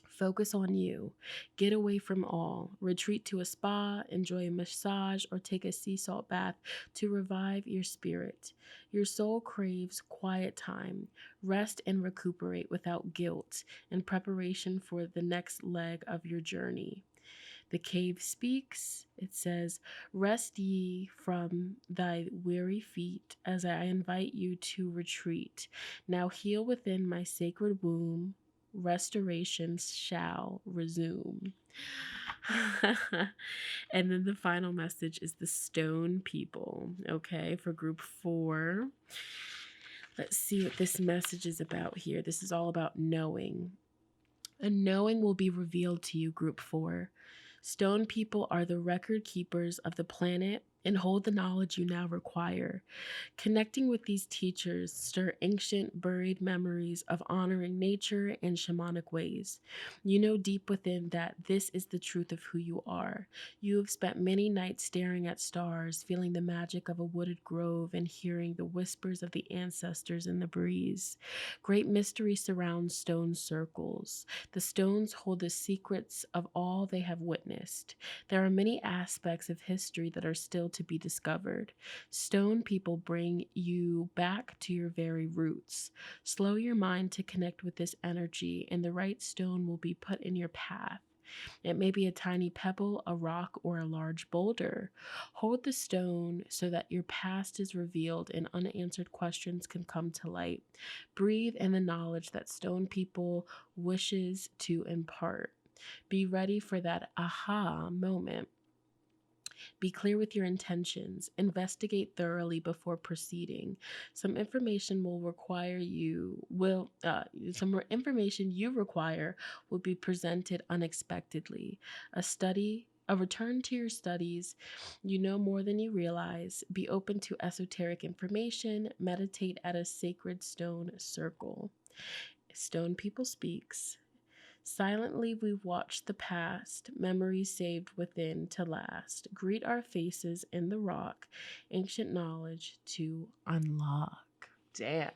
Focus on you. Get away from all. Retreat to a spa, enjoy a massage, or take a sea salt bath to revive your spirit. Your soul craves quiet time. Rest and recuperate without guilt in preparation for the next leg of your journey. The cave speaks. It says, "Rest ye from thy weary feet as I invite you to retreat. Now heal within my sacred womb. Restoration shall resume." And then the final message is the stone people, okay, for group 4. Let's see what this message is about here. This is all about knowing. A knowing will be revealed to you, group 4. Stone people are the record keepers of the planet and hold the knowledge you now require. Connecting with these teachers stir ancient buried memories of honoring nature and shamanic ways. You know deep within that this is the truth of who you are. You have spent many nights staring at stars, feeling the magic of a wooded grove and hearing the whispers of the ancestors in the breeze. Great mystery surrounds stone circles. The stones hold the secrets of all they have witnessed. There are many aspects of history that are still to be discovered. Stone people bring you back to your very roots. Slow your mind to connect with this energy, and the right stone will be put in your path. It may be a tiny pebble, a rock, or a large boulder. Hold the stone so that your past is revealed and unanswered questions can come to light. Breathe in the knowledge that stone people wishes to impart. Be ready for that aha moment. Be clear with your intentions. Investigate thoroughly before proceeding. Some information you require will be presented unexpectedly. A return to your studies. You know more than you realize. Be open to esoteric information. Meditate at a sacred stone circle. Stone people speaks. Silently we watch the past, memories saved within to last. Greet our faces in the rock, ancient knowledge to unlock. Damn.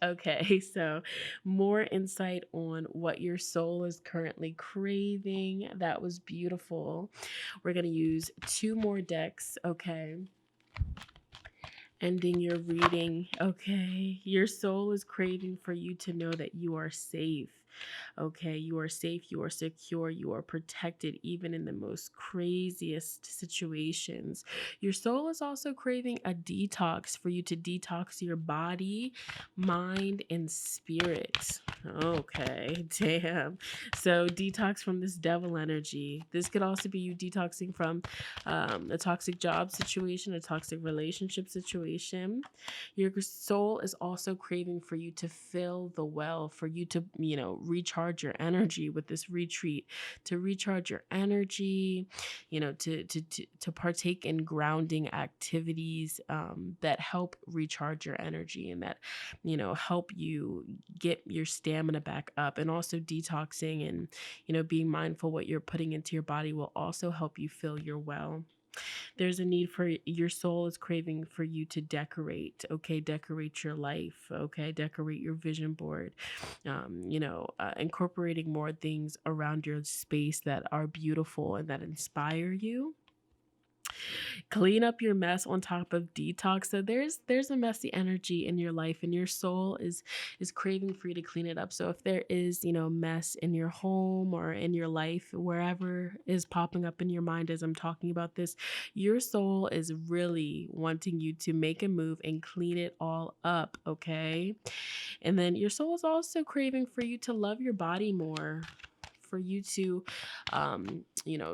Okay, so more insight on what your soul is currently craving. That was beautiful. We're going to use 2 more decks, okay? Ending your reading, okay? Your soul is craving for you to know that you are safe. Okay, you are safe, you are secure, you are protected, even in the most craziest situations. Your soul is also craving a detox for you to detox your body, mind, and spirit. Okay, damn. So detox from this devil energy. This could also be you detoxing from a toxic job situation, a toxic relationship situation. Your soul is also craving for you to fill the well, for you to, recharge your energy with this retreat, to recharge your energy, to partake in grounding activities that help recharge your energy and that, help you get your stamina back up. And also detoxing and, being mindful what you're putting into your body will also help you fill your well. There's a need for your soul is craving for you to decorate, okay? Decorate your life, okay? Decorate your vision board, incorporating more things around your space that are beautiful and that inspire you. Clean up your mess on top of detox. So there's a messy energy in your life, and your soul is craving for you to clean it up. So if there is, mess in your home or in your life, wherever is popping up in your mind as I'm talking about this, your soul is really wanting you to make a move and clean it all up, okay? And then your soul is also craving for you to love your body more, for you to,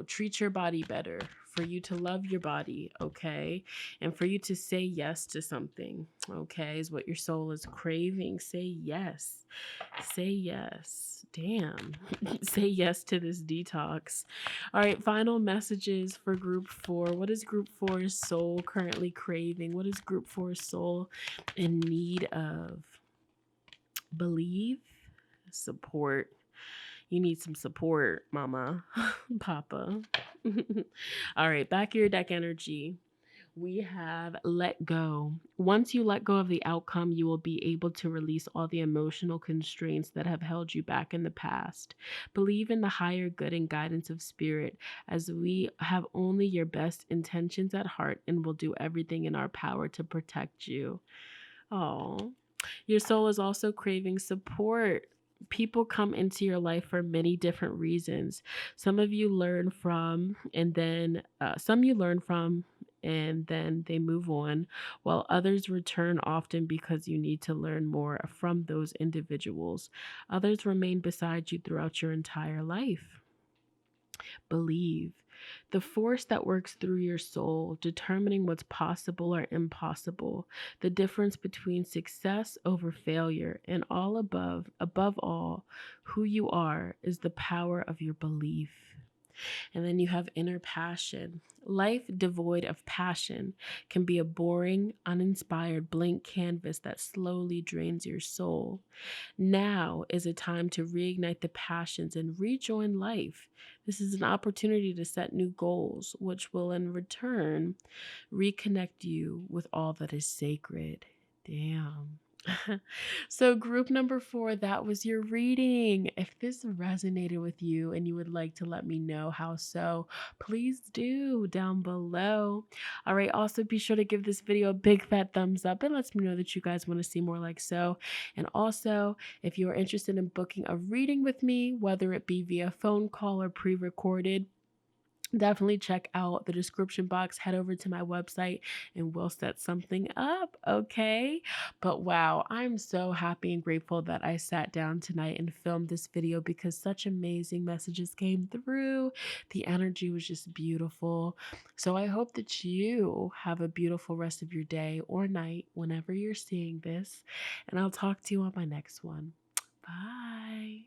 treat your body better, for you to love your body, okay? And for you to say yes to something, okay, is what your soul is craving. Say yes. Say yes. Damn. Say yes to this detox. All right, final messages for group 4. What is group 4's soul currently craving? What is group 4's soul in need of? Believe, support. You need some support, mama, papa. All right, back your deck energy. We have let go. Once you let go of the outcome, you will be able to release all the emotional constraints that have held you back in the past. Believe in the higher good and guidance of spirit, as we have only your best intentions at heart and will do everything in our power to protect you. Oh, your soul is also craving support. People come into your life for many different reasons. Some of you learn from, and then some you learn from, and then they move on, while others return often because you need to learn more from those individuals. Others remain beside you throughout your entire life. Believe. The force that works through your soul, determining what's possible or impossible, the difference between success over failure, and above all, who you are, is the power of your belief. And then you have inner passion. Life devoid of passion can be a boring, uninspired blank canvas that slowly drains your soul. Now is a time to reignite the passions and rejoin life. This is an opportunity to set new goals, which will in return reconnect you with all that is sacred. Damn. So group number 4, that was your reading. If this resonated with you and you would like to let me know how so, please do down below. All right, also be sure to give this video a big fat thumbs up. It lets me know that you guys want to see more like so. And also, if you are interested in booking a reading with me, whether it be via phone call or pre-recorded, definitely check out the description box. Head over to my website and we'll set something up, okay? But wow, I'm so happy and grateful that I sat down tonight and filmed this video because such amazing messages came through. The energy was just beautiful. So I hope that you have a beautiful rest of your day or night whenever you're seeing this. And I'll talk to you on my next one. Bye.